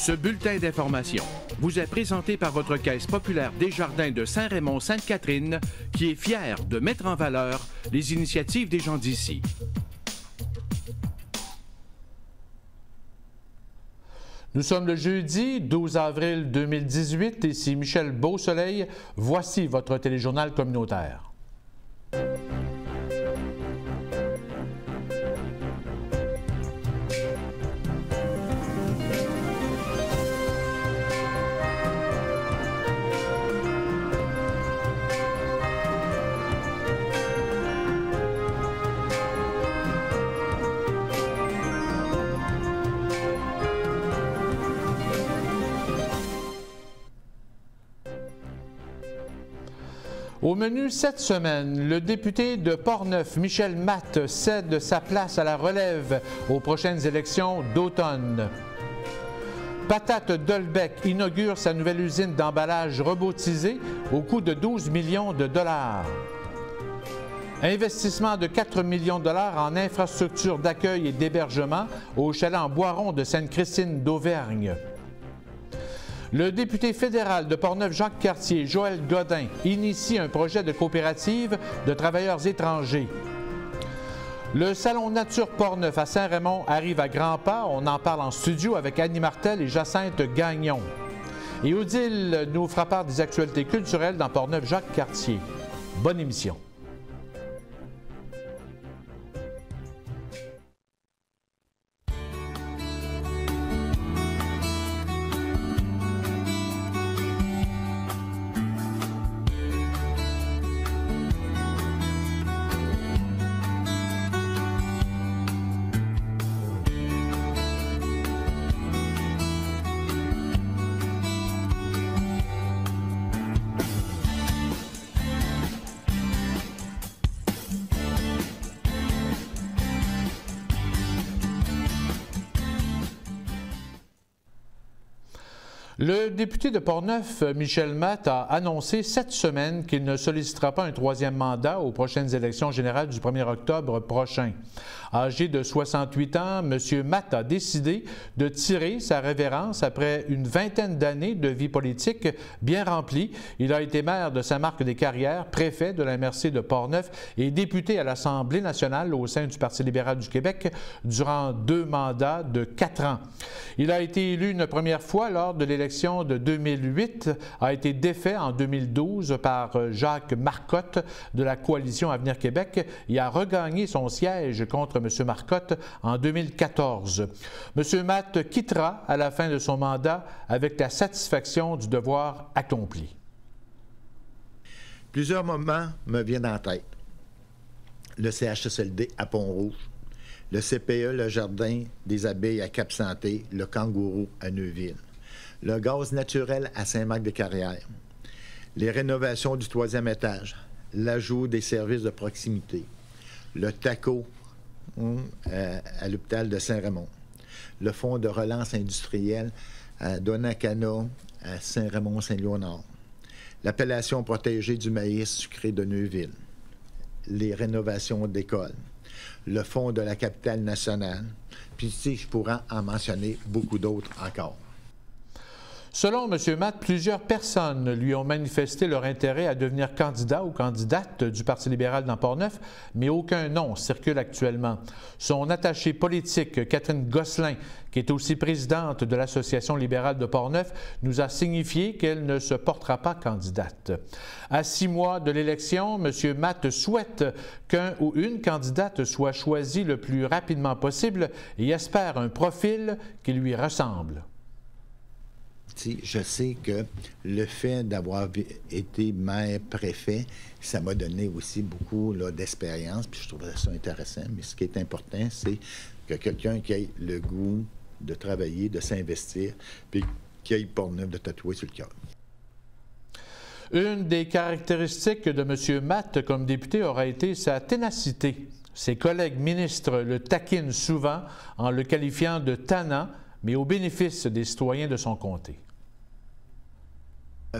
Ce bulletin d'information vous est présenté par votre Caisse populaire Desjardins de Saint-Raymond-Sainte-Catherine, qui est fière de mettre en valeur les initiatives des gens d'ici. Nous sommes le jeudi 12 avril 2018. Ici Michel Beausoleil. Voici votre téléjournal communautaire. Au menu cette semaine, le député de Portneuf, Michel Matte, cède sa place à la relève aux prochaines élections d'automne. Patate Dolbec inaugure sa nouvelle usine d'emballage rebaptisée au coût de 12 millions de dollars. Investissement de 4 millions de dollars en infrastructures d'accueil et d'hébergement au chalet en Boiron de Sainte-Christine d'Auvergne. Le député fédéral de Portneuf, Jacques Cartier, Joël Godin, initie un projet de coopérative de travailleurs étrangers. Le Salon Nature Portneuf à Saint-Raymond arrive à grands pas. On en parle en studio avec Annie Martel et Jacinthe Gagnon. Et Odile nous fera part des actualités culturelles dans Portneuf, Jacques Cartier. Bonne émission. Le député de Portneuf, Michel Matte, a annoncé cette semaine qu'il ne sollicitera pas un troisième mandat aux prochaines élections générales du 1er octobre prochain. Âgé de 68 ans, M. Matte a décidé de tirer sa révérence après une vingtaine d'années de vie politique bien remplie. Il a été maire de Saint-Marc-des-Carrières, préfet de la MRC de Portneuf et député à l'Assemblée nationale au sein du Parti libéral du Québec durant 2 mandats de 4 ans. Il a été élu une première fois lors de l'élection de 2008, a été défait en 2012 par Jacques Marcotte de la Coalition Avenir Québec et a regagné son siège contre M. Marcotte en 2014. M. Matte quittera à la fin de son mandat avec la satisfaction du devoir accompli. Plusieurs moments me viennent en tête. Le CHSLD à Pont-Rouge, le CPE, le Jardin des Abeilles à Cap-Santé, le Kangourou à Neuville, le gaz naturel à Saint-Marc-des-Carrières, les rénovations du 3e étage, l'ajout des services de proximité, le TACO à l'hôpital de Saint-Raymond, le fonds de relance industrielle à Donnacana, à Saint-Raymond-Saint-Léonard, l'appellation protégée du maïs sucré de Neuville, les rénovations d'écoles, le fonds de la capitale nationale, puis si je pourrais en mentionner beaucoup d'autres encore. Selon M. Matte, plusieurs personnes lui ont manifesté leur intérêt à devenir candidat ou candidate du Parti libéral dans Portneuf, mais aucun nom circule actuellement. Son attachée politique, Catherine Gosselin, qui est aussi présidente de l'Association libérale de Portneuf, nous a signifié qu'elle ne se portera pas candidate. À 6 mois de l'élection, M. Matte souhaite qu'un ou une candidate soit choisie le plus rapidement possible et espère un profil qui lui ressemble. Je sais que le fait d'avoir été maire-préfet, ça m'a donné aussi beaucoup d'expérience, puis je trouvais ça intéressant. Mais ce qui est important, c'est que quelqu'un qui ait le goût de travailler, de s'investir, puis qui ait Portneuf de tatouer sur le cœur. Une des caractéristiques de M. Matte comme député aura été sa ténacité. Ses collègues ministres le taquinent souvent en le qualifiant de tannant, mais au bénéfice des citoyens de son comté.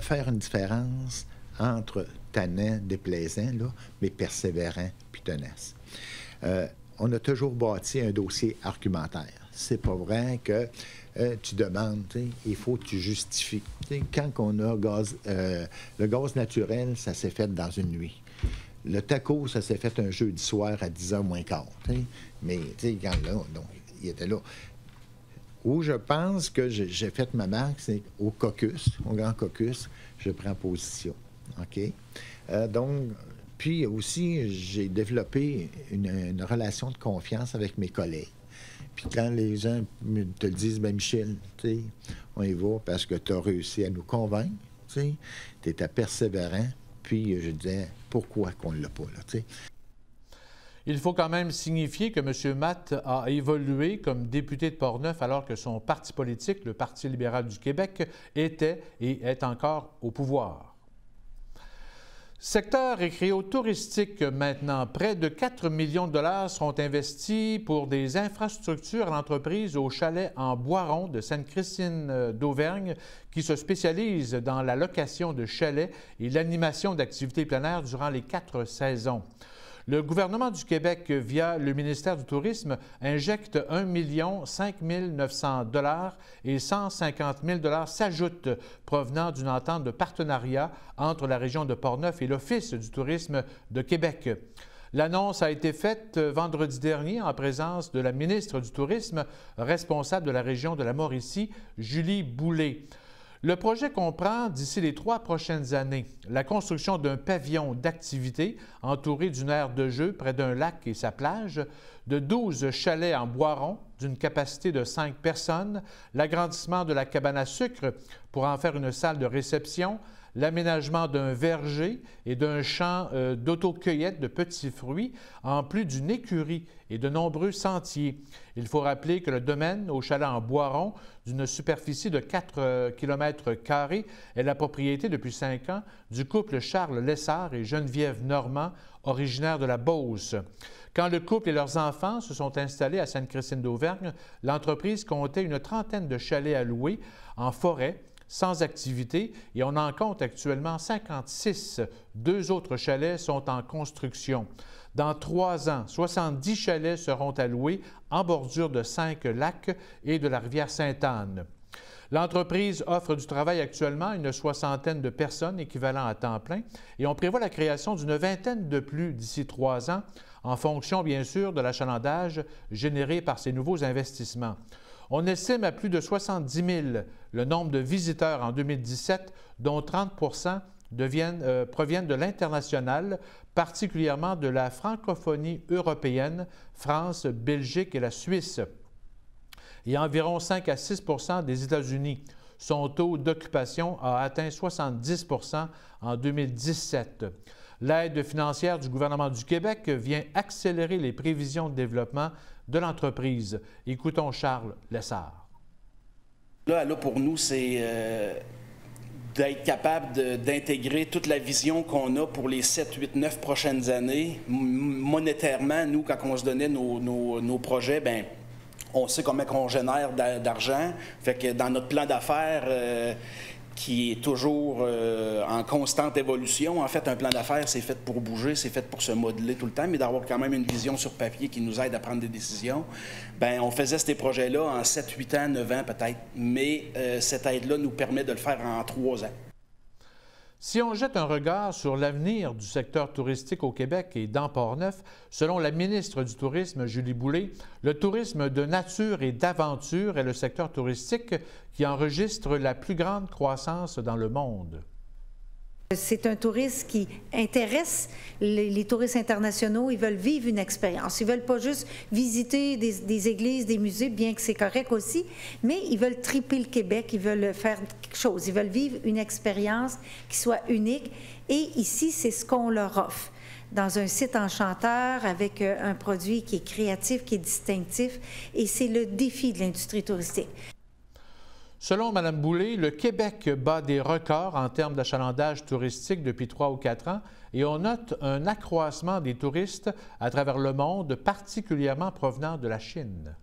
Faire une différence entre tannant, déplaisant, là, mais persévérant puis tenace. on a toujours bâti un dossier argumentaire. C'est pas vrai que tu demandes, il faut que tu justifies. Quand on a le gaz naturel, ça s'est fait dans une nuit. Le taco, ça s'est fait un jeudi soir à 10h moins quart. Mais quand là, donc, il était là. Où je pense que j'ai fait ma marque, c'est au caucus, au grand caucus, je prends position. OK? Donc, puis aussi, j'ai développé une relation de confiance avec mes collègues. Puis quand les gens te le disent, bien, Michel, on y va parce que tu as réussi à nous convaincre, tu étais persévérant, puis je disais, pourquoi qu'on ne l'a pas, là, tu sais. Il faut quand même signifier que M. Matte a évolué comme député de Portneuf alors que son parti politique, le Parti libéral du Québec, était et est encore au pouvoir. Secteur récréo-touristique maintenant. Près de 4 millions de dollars seront investis pour des infrastructures à l'entreprise au chalet en Boiron de Sainte-Christine d'Auvergne qui se spécialise dans la location de chalets et l'animation d'activités plein air durant les 4 saisons. Le gouvernement du Québec, via le ministère du Tourisme, injecte 1 5 900 $ et 150 000 $ s'ajoutent provenant d'une entente de partenariat entre la région de Portneuf et l'Office du tourisme de Québec. L'annonce a été faite vendredi dernier en présence de la ministre du Tourisme, responsable de la région de la Mauricie, Julie Boulay. Le projet comprend, d'ici les 3 prochaines années, la construction d'un pavillon d'activité entouré d'une aire de jeu près d'un lac et sa plage, de 12 chalets en Boiron d'une capacité de 5 personnes, l'agrandissement de la cabane à sucre pour en faire une salle de réception, l'aménagement d'un verger et d'un champ d'autocueillette de petits fruits, en plus d'une écurie et de nombreux sentiers. Il faut rappeler que le domaine au chalet en Boiron, d'une superficie de 4 km² est la propriété depuis 5 ans du couple Charles Lessard et Geneviève Normand, originaires de la Beauce. Quand le couple et leurs enfants se sont installés à Sainte-Christine d'Auvergne, l'entreprise comptait une trentaine de chalets à louer en forêt, sans activité, et on en compte actuellement 56. 2 autres chalets sont en construction. Dans 3 ans, 70 chalets seront à louer en bordure de 5 lacs et de la rivière Sainte-Anne. L'entreprise offre du travail actuellement à une 60aine de personnes équivalent à temps plein et on prévoit la création d'une 20aine de plus d'ici 3 ans, en fonction bien sûr de l'achalandage généré par ces nouveaux investissements. On estime à plus de 70 000 le nombre de visiteurs en 2017, dont 30 proviennent de l'international, particulièrement de la francophonie européenne, France, Belgique et la Suisse. Et environ 5 à 6 des États-Unis. Son taux d'occupation a atteint 70 en 2017. L'aide financière du gouvernement du Québec vient accélérer les prévisions de développement de l'entreprise. Écoutons Charles Lessard. Là, pour nous, c'est d'être capable d'intégrer toute la vision qu'on a pour les 7, 8, 9 prochaines années. Monétairement, nous, quand on se donnait nos projets, bien, on sait comment on génère d'argent. Fait que dans notre plan d'affaires, qui est toujours en constante évolution. En fait, un plan d'affaires, c'est fait pour bouger, c'est fait pour se modeler tout le temps, mais d'avoir quand même une vision sur papier qui nous aide à prendre des décisions. Bien, on faisait ces projets-là en 7, 8 ans, 9 ans peut-être, mais cette aide-là nous permet de le faire en 3 ans. Si on jette un regard sur l'avenir du secteur touristique au Québec et dans Portneuf, selon la ministre du Tourisme, Julie Boulay, le tourisme de nature et d'aventure est le secteur touristique qui enregistre la plus grande croissance dans le monde. C'est un tourisme qui intéresse les touristes internationaux. Ils veulent vivre une expérience. Ils ne veulent pas juste visiter des églises, des musées, bien que c'est correct aussi, mais ils veulent triper le Québec, ils veulent faire quelque chose. Ils veulent vivre une expérience qui soit unique. Et ici, c'est ce qu'on leur offre. Dans un site enchanteur, avec un produit qui est créatif, qui est distinctif. Et c'est le défi de l'industrie touristique. Selon Mme Boulay, le Québec bat des records en termes d'achalandage touristique depuis 3 ou 4 ans et on note un accroissement des touristes à travers le monde, particulièrement provenant de la Chine.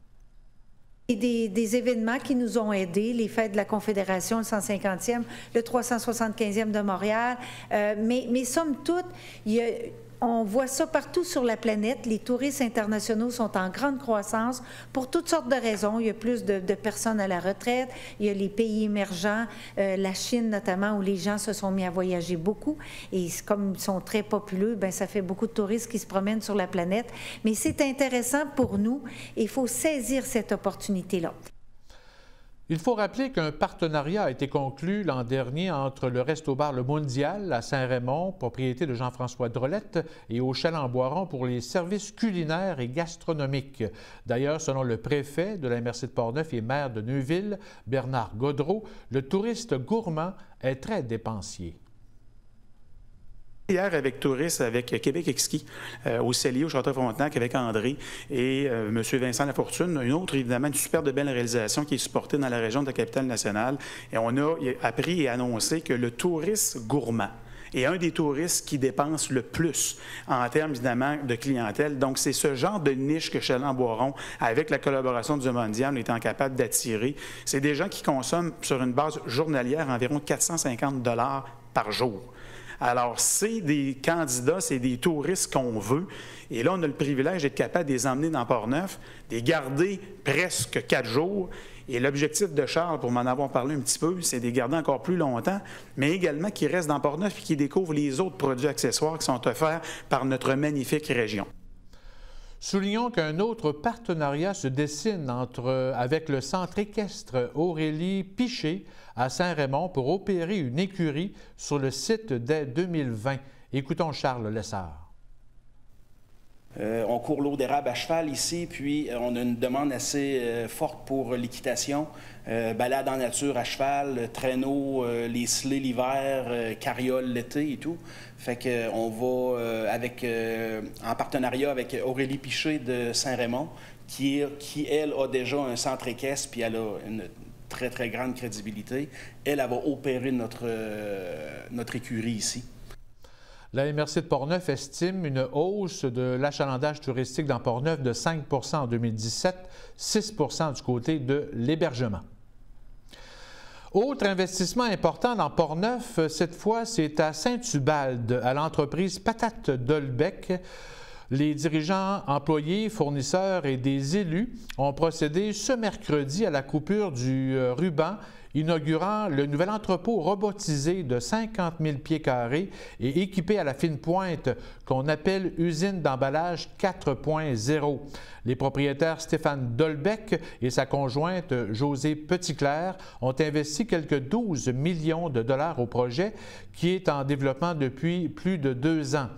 Des événements qui nous ont aidés, les fêtes de la Confédération, le 150e, le 375e de Montréal, mais somme toute, On voit ça partout sur la planète. Les touristes internationaux sont en grande croissance pour toutes sortes de raisons. Il y a plus de personnes à la retraite, il y a les pays émergents, la Chine notamment, où les gens se sont mis à voyager beaucoup. Et comme ils sont très populeux, bien, ça fait beaucoup de touristes qui se promènent sur la planète. Mais c'est intéressant pour nous et il faut saisir cette opportunité-là. Il faut rappeler qu'un partenariat a été conclu l'an dernier entre le Resto-Bar Le Mondial à Saint-Raymond, propriété de Jean-François Drolette, et au Chalet-en-Boiron pour les services culinaires et gastronomiques. D'ailleurs, selon le préfet de la MRC de Portneuf et maire de Neuville, Bernard Gaudreault, le touriste gourmand est très dépensier. Hier, avec touristes, avec Québec Exquis, au Cellier, au Château-Frontenac, avec André et M. Vincent Lafortune. Une autre, évidemment, une super de belle réalisation qui est supportée dans la région de la Capitale-Nationale. Et on a appris et annoncé que le touriste gourmand est un des touristes qui dépense le plus en termes, évidemment, de clientèle. Donc, c'est ce genre de niche que Chalet-en-Boiron, avec la collaboration du Mondial, est capable d'attirer. C'est des gens qui consomment sur une base journalière environ 450 $ par jour. Alors, c'est des candidats, c'est des touristes qu'on veut. Et là, on a le privilège d'être capable de les emmener dans Portneuf, de les garder presque 4 jours. Et l'objectif de Charles, pour m'en avoir parlé un petit peu, c'est de les garder encore plus longtemps, mais également qu'ils restent dans Portneuf et qu'ils découvrent les autres produits accessoires qui sont offerts par notre magnifique région. Soulignons qu'un autre partenariat se dessine avec le centre équestre Aurélie Piché à Saint-Raymond pour opérer une écurie sur le site dès 2020. Écoutons Charles Lessard. On court l'eau d'érable à cheval ici, puis on a une demande assez forte pour l'équitation. Balade en nature à cheval, traîneau, les sleds l'hiver, carriole l'été et tout. Fait qu'on va en partenariat avec Aurélie Piché de Saint-Raymond, qui, elle, a déjà un centre équestre, puis elle a une très, très grande crédibilité. Elle va opérer notre écurie ici. La MRC de Portneuf estime une hausse de l'achalandage touristique dans Portneuf de 5 % en 2017, 6 % du côté de l'hébergement. Autre investissement important dans Portneuf, cette fois, c'est à Saint-Ubalde, à l'entreprise Patate Dolbec. Les dirigeants, employés, fournisseurs et des élus ont procédé ce mercredi à la coupure du ruban inaugurant le nouvel entrepôt robotisé de 50 000 pieds carrés et équipé à la fine pointe qu'on appelle usine d'emballage 4.0. Les propriétaires Stéphane Dolbec et sa conjointe Josée Petitclerc ont investi quelques 12 millions de dollars au projet qui est en développement depuis plus de 2 ans.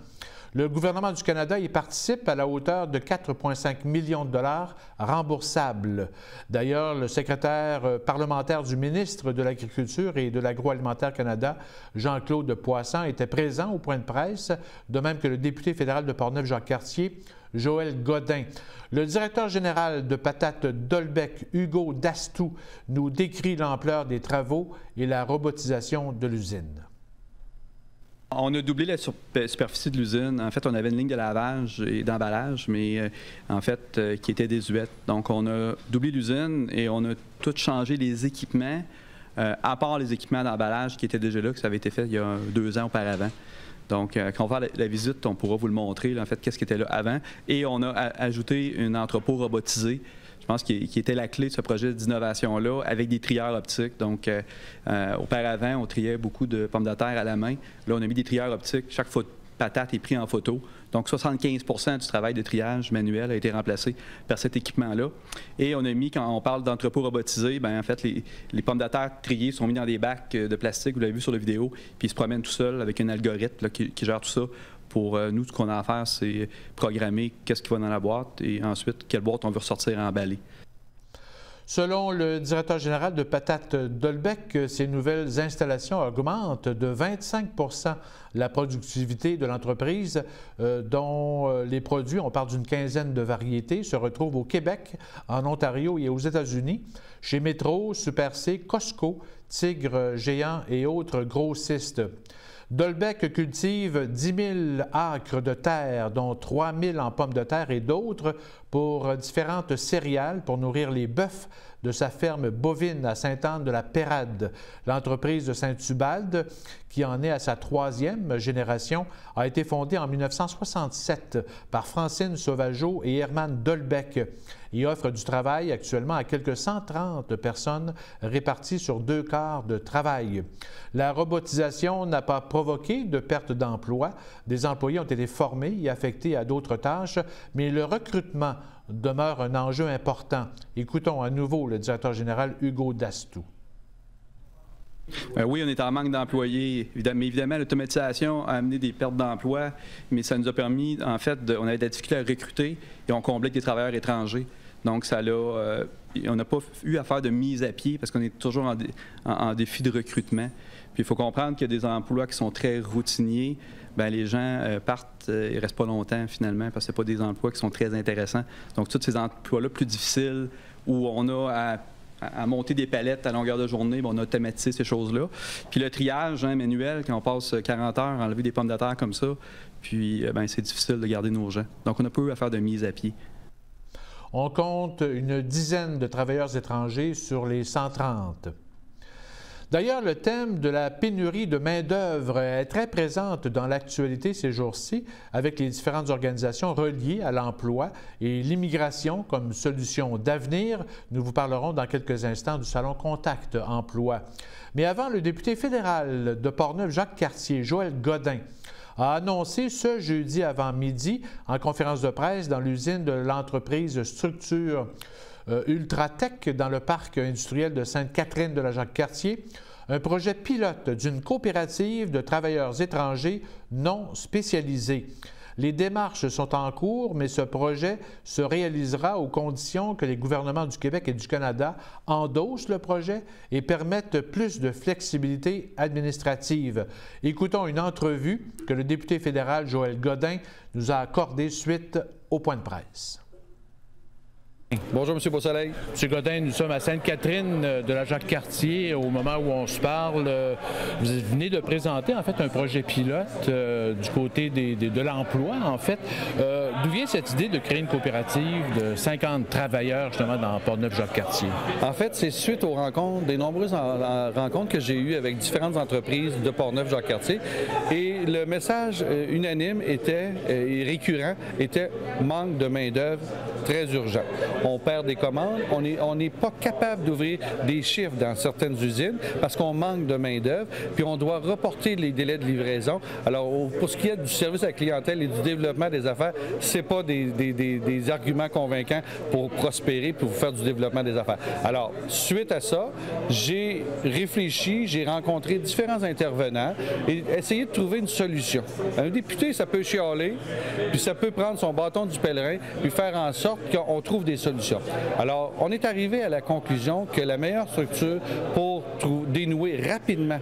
Le gouvernement du Canada y participe à la hauteur de 4,5 millions de dollars remboursables. D'ailleurs, le secrétaire parlementaire du ministre de l'Agriculture et de l'Agroalimentaire Canada, Jean-Claude Poisson, était présent au point de presse, de même que le député fédéral de Portneuf-Jacques-Cartier, Joël Godin. Le directeur général de Patate Dolbec, Hugo Dastou, nous décrit l'ampleur des travaux et la robotisation de l'usine. On a doublé la superficie de l'usine. En fait, on avait une ligne de lavage et d'emballage, mais en fait, qui était désuète. Donc, on a doublé l'usine et on a tout changé les équipements, à part les équipements d'emballage qui étaient déjà là, que ça avait été fait il y a 2 ans auparavant. Donc, quand on va faire la visite, on pourra vous le montrer, là, en fait, qu'est-ce qui était là avant. Et on a ajouté un entrepôt robotisé, je pense, qui était la clé de ce projet d'innovation-là, avec des trieurs optiques. Donc, auparavant, on triait beaucoup de pommes de terre à la main. Là, on a mis des trieurs optiques. Chaque patate est prise en photo. Donc, 75 % du travail de triage manuel a été remplacé par cet équipement-là. Et on a mis, quand on parle d'entrepôt robotisé, bien, en fait, les pommes de terre triées sont mises dans des bacs de plastique, vous l'avez vu sur la vidéo, puis ils se promènent tout seuls avec un algorithme là, qui gère tout ça. Pour nous, ce qu'on a à faire, c'est programmer qu'est-ce qui va dans la boîte et ensuite quelle boîte on veut ressortir emballée. Selon le directeur général de Patate Dolbec, ces nouvelles installations augmentent de 25 % la productivité de l'entreprise, dont les produits, on parle d'une quinzaine de variétés, se retrouvent au Québec, en Ontario et aux États-Unis, chez Metro, Super C, Costco, Tigre Géant et autres grossistes. Dolbec cultive 10 000 acres de terre, dont 3 000 en pommes de terre et d'autres pour différentes céréales pour nourrir les bœufs de sa ferme bovine à Sainte-Anne-de-la-Pérade. L'entreprise de Saint-Ubalde, qui en est à sa 3e génération, a été fondée en 1967 par Francine Sauvageau et Herman Dolbec et offre du travail actuellement à quelques 130 personnes réparties sur 2 quarts de travail. La robotisation n'a pas provoqué de perte d'emploi. Des employés ont été formés et affectés à d'autres tâches, mais le recrutement demeure un enjeu important. Écoutons à nouveau le directeur général Hugo Dastou. Oui, on est en manque d'employés. Mais évidemment, l'automatisation a amené des pertes d'emplois, mais ça nous a permis, en fait, on avait de la difficulté à recruter et on comblait avec des travailleurs étrangers. Donc, on n'a pas eu à faire de mise à pied parce qu'on est toujours en défi de recrutement. Puis, il faut comprendre qu'il y a des emplois qui sont très routiniers. Bien, les gens partent et ne restent pas longtemps, finalement, parce que ce pas des emplois qui sont très intéressants. Donc, tous ces emplois-là plus difficiles, où on a à monter des palettes à longueur de journée, bien, on a automatisé ces choses-là. Puis le triage manuel, quand on passe 40 heures à enlever des pommes de terre comme ça, puis bien, c'est difficile de garder nos gens. Donc, on n'a pas eu à faire de mise à pied. On compte une dizaine de travailleurs étrangers sur les 130. D'ailleurs, le thème de la pénurie de main-d'œuvre est très présente dans l'actualité ces jours-ci, avec les différentes organisations reliées à l'emploi et l'immigration comme solution d'avenir. Nous vous parlerons dans quelques instants du salon Contact Emploi. Mais avant, le député fédéral de Portneuf, Jacques Cartier, Joël Godin, a annoncé ce jeudi avant midi, en conférence de presse dans l'usine de l'entreprise Structure Ultratech dans le parc industriel de Sainte-Catherine de la Jacques-Cartier, un projet pilote d'une coopérative de travailleurs étrangers non spécialisés. Les démarches sont en cours, mais ce projet se réalisera aux conditions que les gouvernements du Québec et du Canada endossent le projet et permettent plus de flexibilité administrative. Écoutons une entrevue que le député fédéral Joël Godin nous a accordée suite au point de presse. Bonjour, M. Beausoleil. M. Godin, nous sommes à Sainte-Catherine de la Jacques-Cartier au moment où on se parle. Vous venez de présenter en fait un projet pilote du côté de l'emploi en fait. D'où vient cette idée de créer une coopérative de 50 travailleurs justement dans Portneuf-Jacques-Cartier? En fait, c'est suite aux rencontres, des nombreuses rencontres que j'ai eues avec différentes entreprises de Portneuf-Jacques-Cartier et le message unanime était, et récurrent était manque de main-d'œuvre très urgent. On perd des commandes, on n'est pas capable d'ouvrir des chiffres dans certaines usines parce qu'on manque de main-d'œuvre, puis on doit reporter les délais de livraison. Alors, pour ce qui est du service à la clientèle et du développement des affaires, ce n'est pas des arguments convaincants pour prospérer, pour faire du développement des affaires. Alors, suite à ça, j'ai réfléchi, j'ai rencontré différents intervenants et essayé de trouver une solution. Un député, ça peut chialer, puis ça peut prendre son bâton du pèlerin, puis faire en sorte qu'on trouve des solutions. Alors, on est arrivé à la conclusion que la meilleure structure pour dénouer rapidement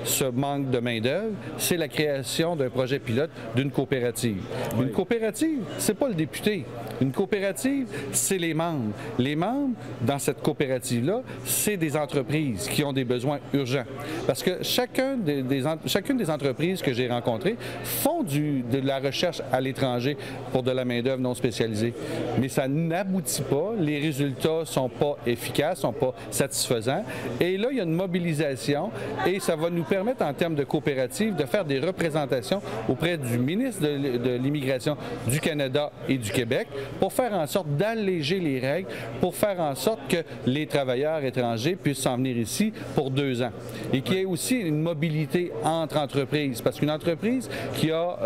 ce manque de main-d'œuvre, c'est la création d'un projet pilote d'une coopérative. Oui. Une coopérative, c'est pas le député. Une coopérative, c'est les membres. Les membres, dans cette coopérative-là, c'est des entreprises qui ont des besoins urgents. Parce que chacune des entreprises que j'ai rencontrées font de la recherche à l'étranger pour de la main-d'œuvre non spécialisée. Mais ça n'aboutit pas, les résultats ne sont pas efficaces, ne sont pas satisfaisants. Et là, il y a une mobilisation et ça va nous permettre, en termes de coopérative, de faire des représentations auprès du ministre de l'Immigration du Canada et du Québec pour faire en sorte d'alléger les règles, pour faire en sorte que les travailleurs étrangers puissent s'en venir ici pour 2 ans. Et qu'il y ait aussi une mobilité entre entreprises. Parce qu'une entreprise qui a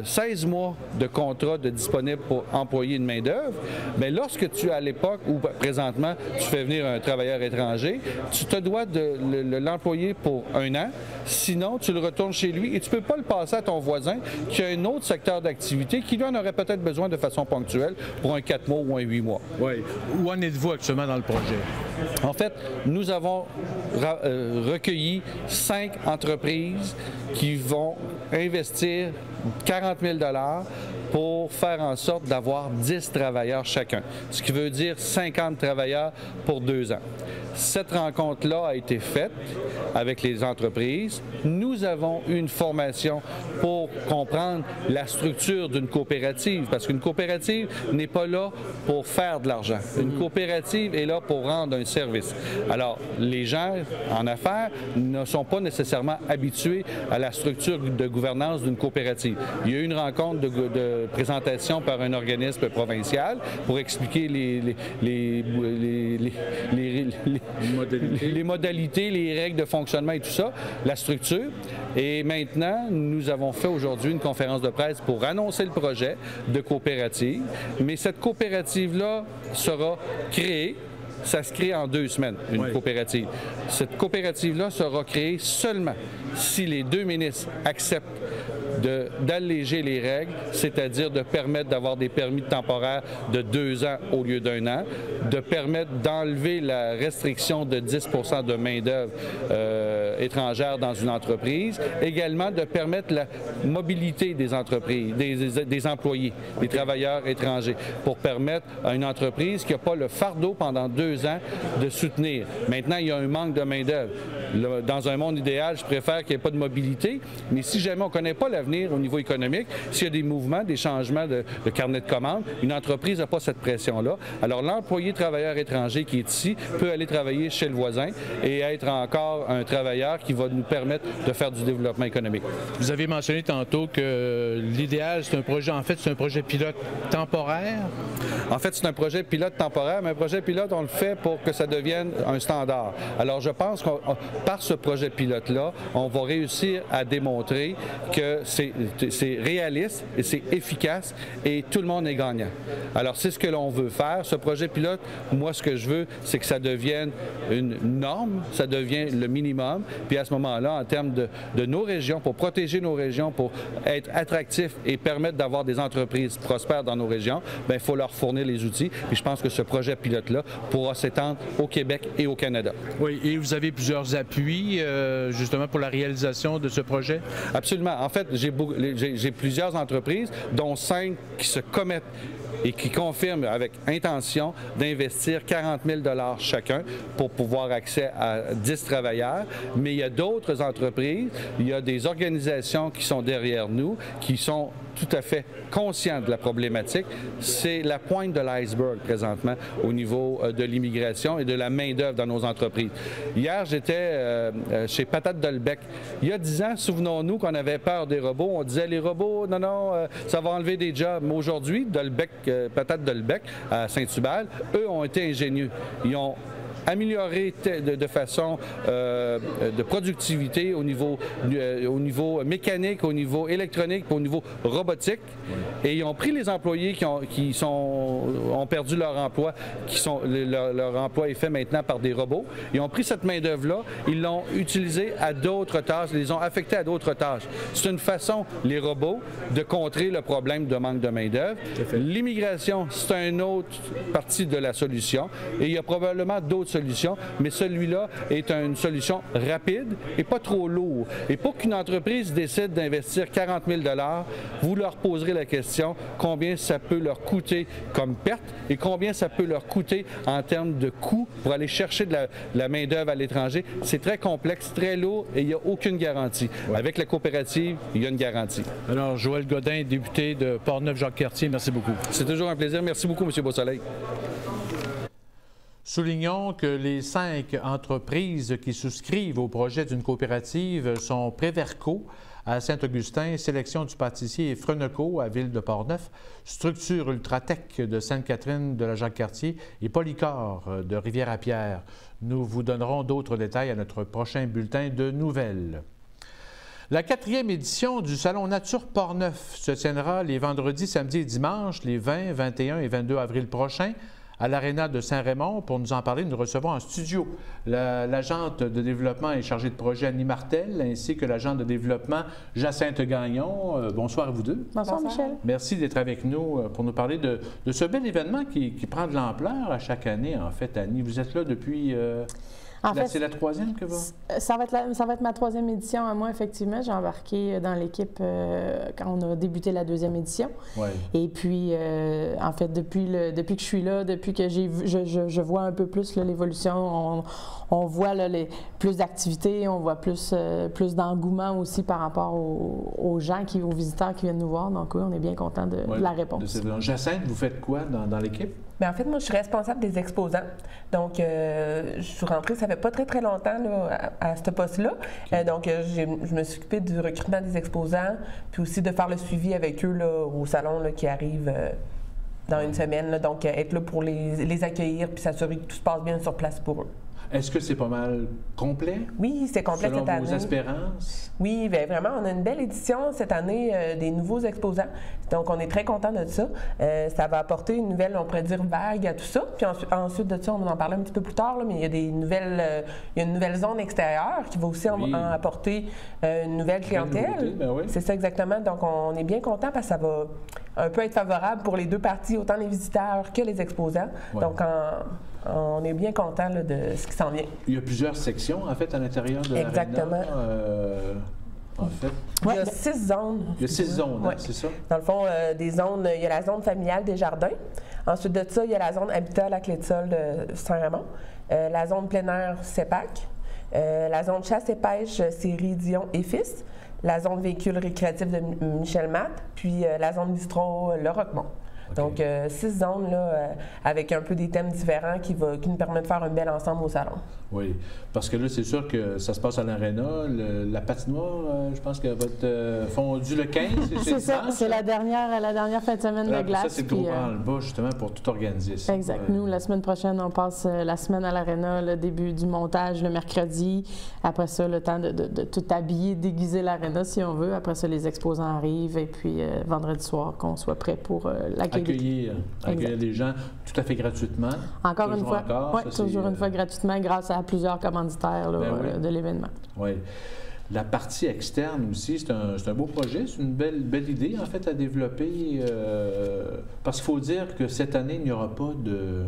16 mois de contrat disponible pour employer une main-d'œuvre, bien, lorsque tu, à l'époque ou présentement, tu fais venir un travailleur étranger, tu te dois de l'employer pour 1 an. Sinon, tu le retournes chez lui et tu ne peux pas le passer à ton voisin qui a un autre secteur d'activité qui, lui, en aurait peut-être besoin de façon ponctuelle pour un 4 mois ou un 8 mois. Oui. Où en êtes-vous actuellement dans le projet? En fait, nous avons recueilli 5 entreprises qui vont investir 40 000 $ pour faire en sorte d'avoir 10 travailleurs chacun, ce qui veut dire 50 travailleurs pour 2 ans. Cette rencontre-là a été faite avec les entreprises. Nous avons une formation pour comprendre la structure d'une coopérative, parce qu'une coopérative n'est pas là pour faire de l'argent. Une coopérative est là pour rendre un service. Alors, les gens en affaires ne sont pas nécessairement habitués à la structure de gouvernance d'une coopérative. Il y a eu une rencontre de présentation par un organisme provincial pour expliquer les modalités, les règles de fonctionnement et tout ça, la structure. Et maintenant, nous avons fait aujourd'hui une conférence de presse pour annoncer le projet de coopérative. Mais cette coopérative-là sera créée. Ça se crée en 2 semaines, une coopérative. Cette coopérative-là sera créée seulement si les 2 ministres acceptent d'alléger les règles, c'est-à-dire de permettre d'avoir des permis temporaires de 2 ans au lieu d'1 an, de permettre d'enlever la restriction de 10 % de main-d'œuvre étrangère dans une entreprise, également de permettre la mobilité des entreprises, des employés, des travailleurs étrangers, pour permettre à une entreprise qui n'a pas le fardeau pendant 2 ans de soutenir. Maintenant, il y a un manque de main-d'œuvre. Dans un monde idéal, je préfère qu'il n'y ait pas de mobilité, mais si jamais on ne connaît pas l'avenir au niveau économique, s'il y a des mouvements, des changements de carnet de commandes, une entreprise n'a pas cette pression-là. Alors l'employé travailleur étranger qui est ici peut aller travailler chez le voisin et être encore un travailleur qui va nous permettre de faire du développement économique. Vous avez mentionné tantôt que l'idéal, c'est un projet, en fait, c'est un projet pilote temporaire? En fait, c'est un projet pilote temporaire, mais un projet pilote, on le fait pour que ça devienne un standard. Alors je pense que par ce projet pilote-là, on va réussir à démontrer que c'est réaliste et c'est efficace et tout le monde est gagnant. Alors, c'est ce que l'on veut faire. Ce projet pilote, moi, ce que je veux, c'est que ça devienne une norme, ça devient le minimum. Puis à ce moment-là, en termes de nos régions, pour protéger nos régions, pour être attractifs et permettre d'avoir des entreprises prospères dans nos régions, bien, il faut leur fournir les outils. Puis je pense que ce projet pilote-là pourra s'étendre au Québec et au Canada. Oui, et vous avez plusieurs appuis, justement, pour la réalisation de ce projet? Absolument. En fait, j'ai plusieurs entreprises, dont 5 qui se commettent et qui confirment avec intention d'investir 40 000 $ chacun pour pouvoir accès à 10 travailleurs. Mais il y a d'autres entreprises, il y a des organisations qui sont derrière nous, qui sont tout à fait conscients de la problématique. C'est la pointe de l'iceberg présentement au niveau de l'immigration et de la main-d'œuvre dans nos entreprises. Hier, j'étais chez Patate Dolbec. Il y a 10 ans, souvenons-nous qu'on avait peur des robots. On disait les robots, non, ça va enlever des jobs. Mais aujourd'hui, Patate Dolbec à Saint-Hubert, eux ont été ingénieux. Ils ont amélioré de façon de productivité au niveau mécanique, au niveau électronique, au niveau robotique. Et ils ont pris les employés qui ont perdu leur emploi, leur emploi est fait maintenant par des robots. Ils ont pris cette main-d'œuvre-là, ils l'ont utilisée à d'autres tâches, ils les ont affectés à d'autres tâches. C'est une façon, les robots, de contrer le problème de manque de main-d'œuvre. L'immigration, c'est une autre partie de la solution. Et il y a probablement d'autres solutions, mais celui-là est une solution rapide et pas trop lourd. Et pour qu'une entreprise décide d'investir 40 000 $, vous leur poserez la question combien ça peut leur coûter comme perte et combien ça peut leur coûter en termes de coûts pour aller chercher de la main-d'œuvre à l'étranger. C'est très complexe, très lourd et il n'y a aucune garantie. Ouais. Avec la coopérative, il y a une garantie. Alors, Joël Godin, député de Portneuf-Jacques-Cartier, merci beaucoup. C'est toujours un plaisir. Merci beaucoup, M. Beausoleil. Soulignons que les 5 entreprises qui souscrivent au projet d'une coopérative sont Préverco à Saint-Augustin, Sélection du pâtissier et Freneco à Ville de Portneuf, Structure Ultratech de Sainte-Catherine de la Jacques-Cartier et Polycor de Rivière-à-Pierre. Nous vous donnerons d'autres détails à notre prochain bulletin de nouvelles. La 4e édition du Salon Nature Portneuf se tiendra les vendredis, samedis et dimanches, les 20, 21 et 22 avril prochains, à l'Aréna de Saint-Raymond. Pour nous en parler, nous recevons en studio l'agente de développement et chargée de projet Annie Martel, ainsi que l'agente de développement Jacinthe Gagnon. Bonsoir à vous deux. Bonsoir, Michel. Merci d'être avec nous pour nous parler de ce bel événement qui prend de l'ampleur à chaque année, en fait, Annie. Vous êtes là depuis... C'est la troisième que va? Ça va être ma troisième édition à moi, effectivement. J'ai embarqué dans l'équipe quand on a débuté la deuxième édition. Ouais. Et puis, en fait, depuis que je suis là, depuis que je vois un peu plus l'évolution, on voit là, plus d'activités, on voit plus d'engouement aussi par rapport aux gens, aux visiteurs qui viennent nous voir. Donc oui, on est bien content de la réponse. Jacinthe, vous faites quoi dans l'équipe? Bien, en fait, moi, je suis responsable des exposants. Donc, je suis rentrée, ça fait pas très, très longtemps là, à ce poste-là. Okay. Donc, je me suis occupée du recrutement des exposants, puis aussi de faire le suivi avec eux là, au salon là, qui arrive dans une semaine. Là. Donc, être là pour les accueillir, puis s'assurer que tout se passe bien sur place pour eux. Est-ce que c'est pas mal complet? Oui, c'est complet selon cette année. Vos espérances? Oui, bien vraiment, on a une belle édition cette année des nouveaux exposants. Donc, on est très content de ça. Ça va apporter une nouvelle, on pourrait dire, vague à tout ça. Puis ensuite de ça, on va en parler un petit peu plus tard, là, mais il y a il y a une nouvelle zone extérieure qui va aussi en apporter une nouvelle clientèle. Ben oui. C'est ça exactement. Donc, on est bien content parce que ça va un peu être favorable pour les deux parties, autant les visiteurs que les exposants. Ouais. Donc, on est bien content là, de ce qui s'en vient. Il y a plusieurs sections, en fait, à l'intérieur de l'aréna. Exactement. En fait. Il y a 6 zones. Il y a 6 zones, ouais. C'est ça? Dans le fond, des zones, il y a la zone familiale des jardins. Ensuite de ça, il y a la zone habitat lac clé de sol de Saint-Raymond. La zone plein air CEPAC. La zone chasse et pêche série Dion et Fils. La zone véhicule récréatif de Michel Matt. Puis la zone bistrot Le Roquemont. Okay. Donc, 6 zones là, avec un peu des thèmes différents qui nous permettent de faire un bel ensemble au salon. Oui, parce que là, c'est sûr que ça se passe à l'aréna. La patinoire, je pense qu'elle va être fondue le 15. C'est ça, c'est la dernière fin de semaine de glace. Ça, c'est le gros bras le bas, justement, pour tout organiser ça. Exact. Nous, la semaine prochaine, on passe la semaine à l'aréna, le début du montage le mercredi. Après ça, le temps de tout habiller, déguiser l'aréna, si on veut. Après ça, les exposants arrivent et puis vendredi soir, qu'on soit prêt pour l'accueillir. Accueillir les gens tout à fait gratuitement. Encore une fois. Oui, toujours une fois gratuitement grâce à plusieurs commanditaires là, oui. de l'événement. Oui. La partie externe aussi, c'est un beau projet, c'est une belle idée en fait à développer. Parce qu'il faut dire que cette année, il n'y aura pas de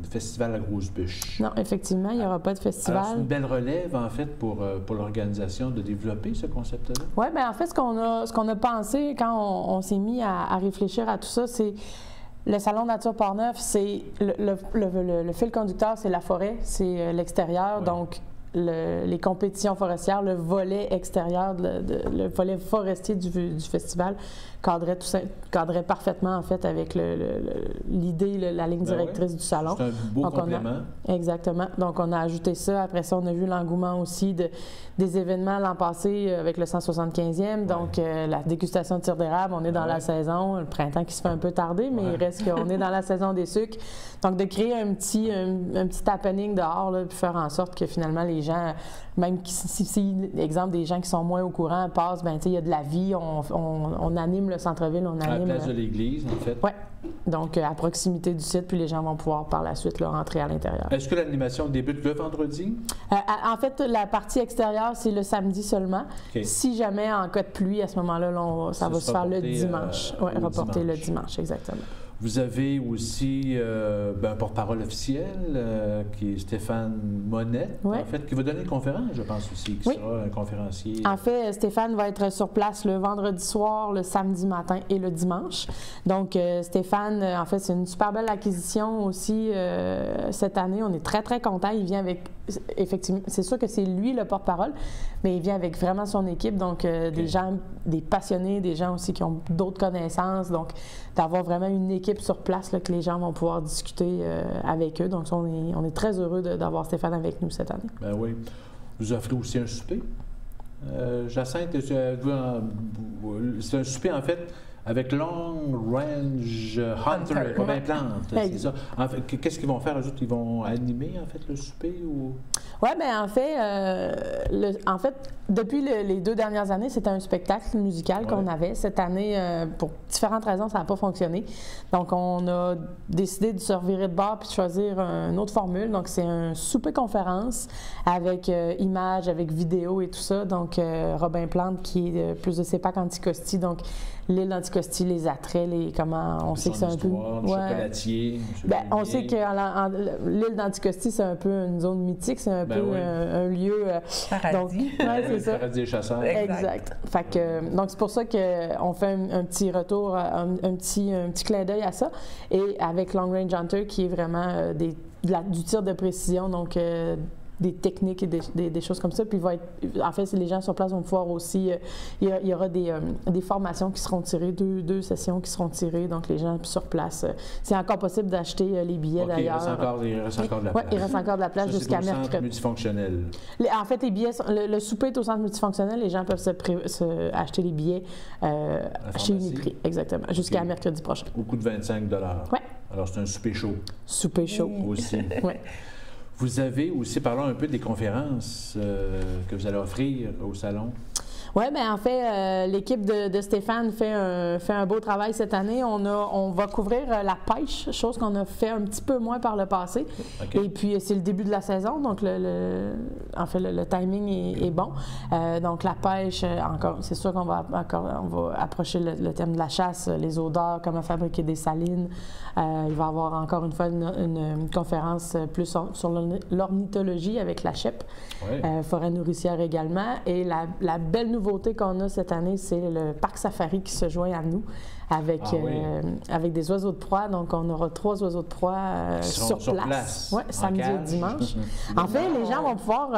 festival à grosse bûche. Non, effectivement, il n'y aura pas de festival. Alors, c'est une belle relève, en fait, pour l'organisation de développer ce concept-là. Oui, bien, en fait, ce qu'on a pensé quand on s'est mis à réfléchir à tout ça, c'est le Salon Nature Portneuf, c'est le fil conducteur, c'est la forêt, c'est l'extérieur, oui. Donc les compétitions forestières, le volet extérieur, le volet forestier du festival cadrait parfaitement, en fait, avec l'idée, la ligne directrice du salon. C'est un beau complément. Exactement. Donc, on a ajouté ça. Après ça, on a vu l'engouement aussi des événements l'an passé avec le 175e. Donc, la dégustation de tir d'érable, on est dans la saison. Le printemps qui se fait un peu tarder, mais il reste qu'on est dans la saison des sucres. Donc, de créer un petit happening dehors, là, puis faire en sorte que finalement, les gens, même si exemple, des gens qui sont moins au courant passent, bien, tu sais, il y a de la vie, on anime le centre-ville, on anime... À la place de l'église, en fait. Oui. Donc, à proximité du site, puis les gens vont pouvoir par la suite là, rentrer à l'intérieur. Est-ce que l'animation débute le vendredi? En fait, la partie extérieure, c'est le samedi seulement. Okay. Si jamais, en cas de pluie, à ce moment-là, ça va se faire le dimanche. Oui, reporter le dimanche, exactement. Vous avez aussi un porte-parole officiel qui est Stéphane Monette, en fait, qui va donner une conférence, je pense aussi, qui sera un conférencier. En fait, Stéphane va être sur place le vendredi soir, le samedi matin et le dimanche. Donc, Stéphane, en fait, c'est une super belle acquisition aussi cette année. On est très, très contents. Il vient avec, effectivement, c'est sûr que c'est lui le porte-parole, mais il vient avec vraiment son équipe, donc des gens, des passionnés, des gens aussi qui ont d'autres connaissances, donc d'avoir vraiment une équipe sur place là, que les gens vont pouvoir discuter avec eux. Donc, on est très heureux d'avoir Stéphane avec nous cette année. Ben oui. Vous offrez aussi un souper. Jacinthe, c'est un souper, en fait, avec Long Range Hunter, Robin Plante, c'est ça. En fait, qu'est-ce qu'ils vont faire, eux autres? Ils vont animer, en fait, le souper ou... Oui, bien, en fait, depuis les 2 dernières années, c'était un spectacle musical qu'on avait. Cette année, pour différentes raisons, ça n'a pas fonctionné. Donc, on a décidé de se revirer de bord puis de choisir une autre formule. Donc, c'est un souper-conférence avec images, avec vidéo et tout ça. Donc, Robin Plante, qui est plus de CEPAC Anticosti, donc l'île d'Anticosti, les attraits, comment on sait que c'est un peu... Le chocolatier. On sait que l'île d'Anticosti, c'est un peu une zone mythique, c'est un peu un lieu... paradis. C'est ça. Paradis des chasseurs. Exact. Fait que, donc, c'est pour ça qu'on fait un petit retour, un petit clin d'œil à ça. Et avec Long Range Hunter, qui est vraiment du tir de précision, donc des techniques et des choses comme ça. Puis en fait, les gens sur place vont pouvoir aussi... il y aura des formations qui seront tirées, deux sessions qui seront tirées, donc les gens sur place. C'est encore possible d'acheter les billets d'ailleurs. Il reste encore de la place. Oui, il reste encore de la place jusqu'à mercredi. C'est au centre multifonctionnel. En fait, les billets, le souper est au centre multifonctionnel. Les gens peuvent acheter les billets chez Uniprix, exactement, jusqu'à mercredi prochain. Au coût de 25 $. Oui. Alors, c'est un souper chaud. Souper chaud. Aussi. Oui. Vous avez aussi, parlons un peu des conférences que vous allez offrir au salon. Oui, bien en fait, l'équipe de Stéphane fait un beau travail cette année. On va couvrir la pêche, chose qu'on a fait un petit peu moins par le passé. Okay. Et puis, c'est le début de la saison, donc en fait, le timing est bon. Donc, la pêche, encore, c'est sûr qu'on va approcher le thème de la chasse, les odeurs, comment fabriquer des salines. Il va y avoir encore une fois une conférence plus sur l'ornithologie avec la CHEP, forêt nourricière également. Et la belle nouveauté qu'on a cette année, c'est le parc safari qui se joint à nous avec des oiseaux de proie. Donc, on aura 3 oiseaux de proie sur place. Oui, samedi et dimanche. En fait, les gens vont pouvoir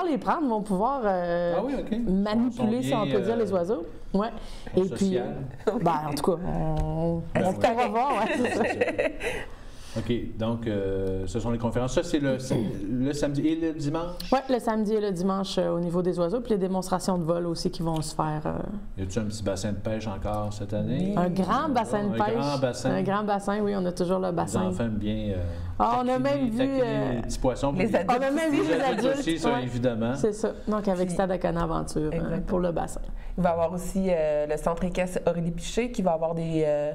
les prendre, vont pouvoir manipuler, si on peut dire, les oiseaux. Oui. Et puis, en tout cas, on pourra voir. OK. Donc, ce sont les conférences. Ça, c'est le samedi et le dimanche? Oui, le samedi et le dimanche au niveau des oiseaux. Puis les démonstrations de vol aussi qui vont se faire. Y a-t-il un petit bassin de pêche encore cette année? Un grand bassin de pêche. Un grand bassin, oui. On a toujours le bassin. Les enfants aiment bien... on a même vu... les petits poissons. On a même vu les adultes aussi, ça, évidemment. C'est ça. Donc, avec Stade Acana Aventure pour le bassin. Il va y avoir aussi le centre équestre Aurélie Piché qui va avoir des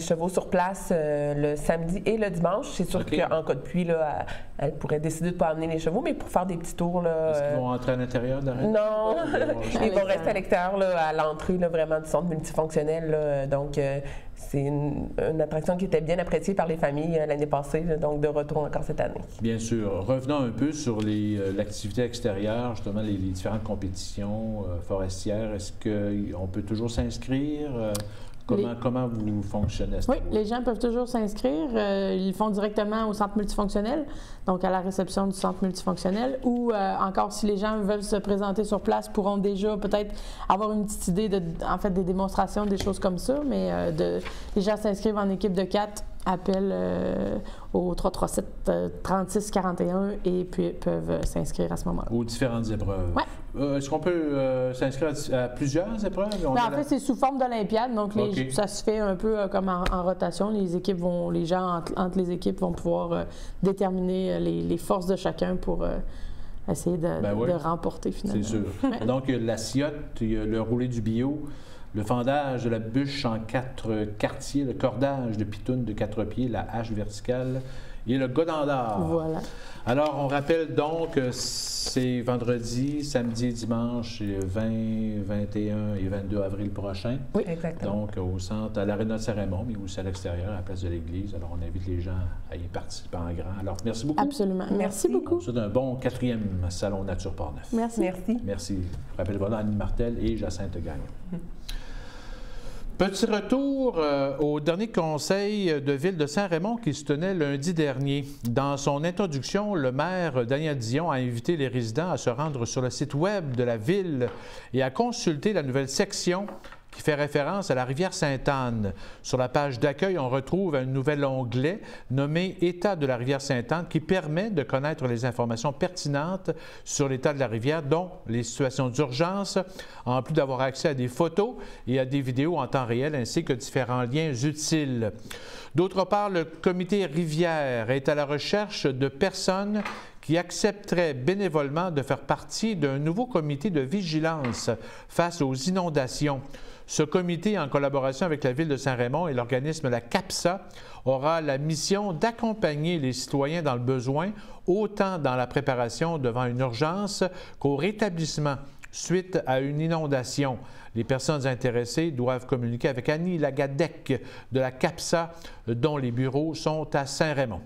chevaux sur place le samedi et le dimanche. C'est sûr qu'en cas de pluie, là, elle pourrait décider de ne pas amener les chevaux, mais pour faire des petits tours. Est-ce qu'ils vont entrer à l'intérieur de l'arène? Non, ils vont rester à l'extérieur, à l'entrée vraiment du centre multifonctionnel. Là. Donc, c'est une attraction qui était bien appréciée par les familles l'année passée, là, donc de retour encore cette année. Bien sûr. Revenons un peu sur l'activité extérieure, justement les différentes compétitions forestières. Est-ce qu'on peut toujours s'inscrire? Comment vous fonctionnez? Oui, les gens peuvent toujours s'inscrire. Ils le font directement au centre multifonctionnel, donc à la réception du centre multifonctionnel, ou encore si les gens veulent se présenter sur place, pourront déjà peut-être avoir une petite idée des démonstrations, des choses comme ça, mais les gens s'inscrivent en équipe de 4, appellent au 337-3641 et puis peuvent s'inscrire à ce moment-là. Aux différentes épreuves. Oui. Est-ce qu'on peut s'inscrire à plusieurs épreuves? En fait, c'est sous forme d'Olympiade, donc ça se fait un peu comme en rotation. Les gens entre les équipes vont pouvoir déterminer les forces de chacun pour essayer de remporter finalement. C'est sûr. Donc, la ciotte, le roulé du bio, le fendage de la bûche en 4 quartiers, le cordage de pitoune de 4 pieds, la hache verticale et le godendard. Voilà. Alors, on rappelle donc que c'est vendredi, samedi et dimanche, 20, 21 et 22 avril prochain. Oui, exactement. Donc, au centre, à l'Aréna de Saint-Raymond, mais aussi à l'extérieur, à la place de l'église. Alors, on invite les gens à y participer en grand. Alors, merci beaucoup. Absolument. Merci beaucoup. C'est un bon 4e Salon Nature Port-Neuf. Merci. Merci. Rappelez-vous, Annie Martel et Jacinthe Gagnon. Petit retour au dernier conseil de ville de Saint-Raymond qui se tenait lundi dernier. Dans son introduction, le maire Daniel Dion a invité les résidents à se rendre sur le site web de la ville et à consulter la nouvelle section qui fait référence à la rivière Sainte-Anne. Sur la page d'accueil, on retrouve un nouvel onglet nommé « État de la rivière Sainte-Anne » qui permet de connaître les informations pertinentes sur l'état de la rivière, dont les situations d'urgence, en plus d'avoir accès à des photos et à des vidéos en temps réel, ainsi que différents liens utiles. D'autre part, le comité rivière est à la recherche de personnes qui accepteraient bénévolement de faire partie d'un nouveau comité de vigilance face aux inondations. Ce comité, en collaboration avec la Ville de Saint-Raymond et l'organisme La CAPSA, aura la mission d'accompagner les citoyens dans le besoin, autant dans la préparation devant une urgence qu'au rétablissement suite à une inondation. Les personnes intéressées doivent communiquer avec Annie Lagadec de la CAPSA, dont les bureaux sont à Saint-Raymond.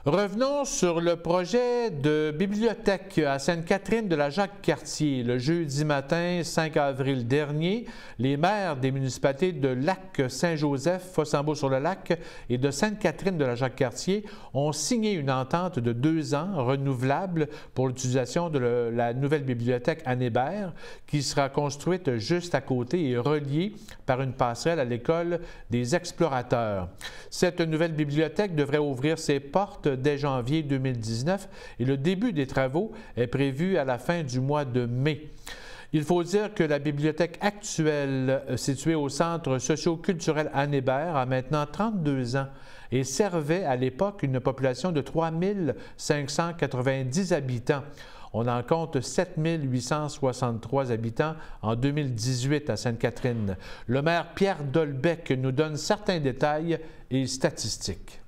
Revenons sur le projet de bibliothèque à Sainte-Catherine de la Jacques-Cartier. Le jeudi matin, 5 avril dernier, les maires des municipalités de Lac-Saint-Joseph, Fossambeau-sur-le-Lac et de Sainte-Catherine de la Jacques-Cartier ont signé une entente de 2 ans renouvelable pour l'utilisation de la nouvelle bibliothèque Anne Hébert qui sera construite juste à côté et reliée par une passerelle à l'école des explorateurs. Cette nouvelle bibliothèque devrait ouvrir ses portes dès janvier 2019 et le début des travaux est prévu à la fin du mois de mai. Il faut dire que la bibliothèque actuelle, située au centre socio-culturel Anne Hébert, a maintenant 32 ans et servait à l'époque une population de 3 590 habitants. On en compte 7 863 habitants en 2018 à Sainte-Catherine. Le maire Pierre Dolbec nous donne certains détails et statistiques.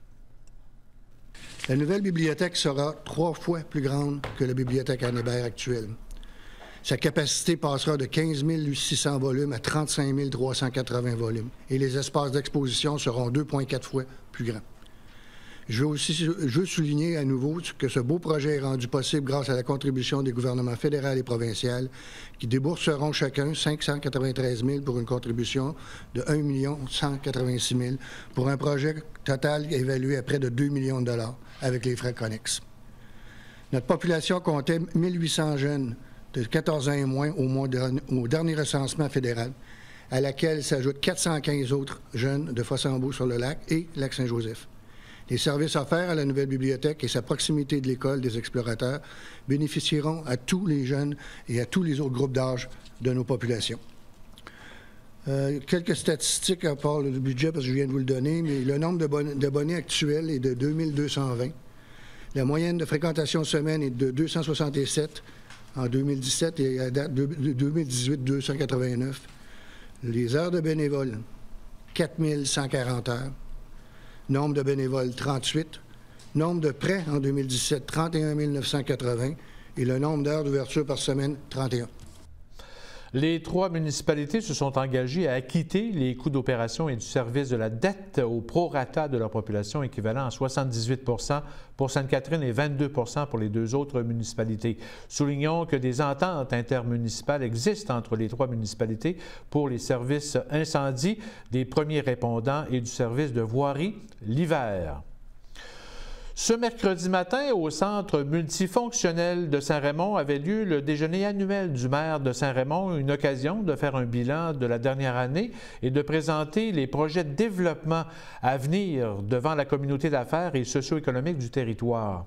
La nouvelle bibliothèque sera 3 fois plus grande que la bibliothèque Anne Hébert actuelle. Sa capacité passera de 15 600 volumes à 35 380 volumes et les espaces d'exposition seront 2,4 fois plus grands. Je veux souligner à nouveau que ce beau projet est rendu possible grâce à la contribution des gouvernements fédéral et provincial qui débourseront chacun 593 000 pour une contribution de 1 186 000 pour un projet total évalué à près de 2 millions de dollars avec les frais connexes. Notre population comptait 1 800 jeunes de 14 ans et moins au dernier recensement fédéral, à laquelle s'ajoutent 415 autres jeunes de Fossambeau-sur-le-Lac et Lac-Saint-Joseph. Les services offerts à la nouvelle bibliothèque et sa proximité de l'école des explorateurs bénéficieront à tous les jeunes et à tous les autres groupes d'âge de nos populations. Quelques statistiques à part le budget, parce que je viens de vous le donner, mais le nombre d'abonnés actuel est de 2220. La moyenne de fréquentation semaine est de 267 en 2017 et à date de 2018, 289. Les heures de bénévoles, 4140 heures. Nombre de bénévoles, 38. Nombre de prêts en 2017, 31 980. Et le nombre d'heures d'ouverture par semaine, 31. Les 3 municipalités se sont engagées à acquitter les coûts d'opération et du service de la dette au prorata de leur population, équivalent à 78 pour Sainte-Catherine et 22 pour les 2 autres municipalités. Soulignons que des ententes intermunicipales existent entre les 3 municipalités pour les services incendie, des premiers répondants et du service de voirie l'hiver. Ce mercredi matin, au centre multifonctionnel de Saint-Raymond avait lieu le déjeuner annuel du maire de Saint-Raymond, une occasion de faire un bilan de la dernière année et de présenter les projets de développement à venir devant la communauté d'affaires et socio-économique du territoire.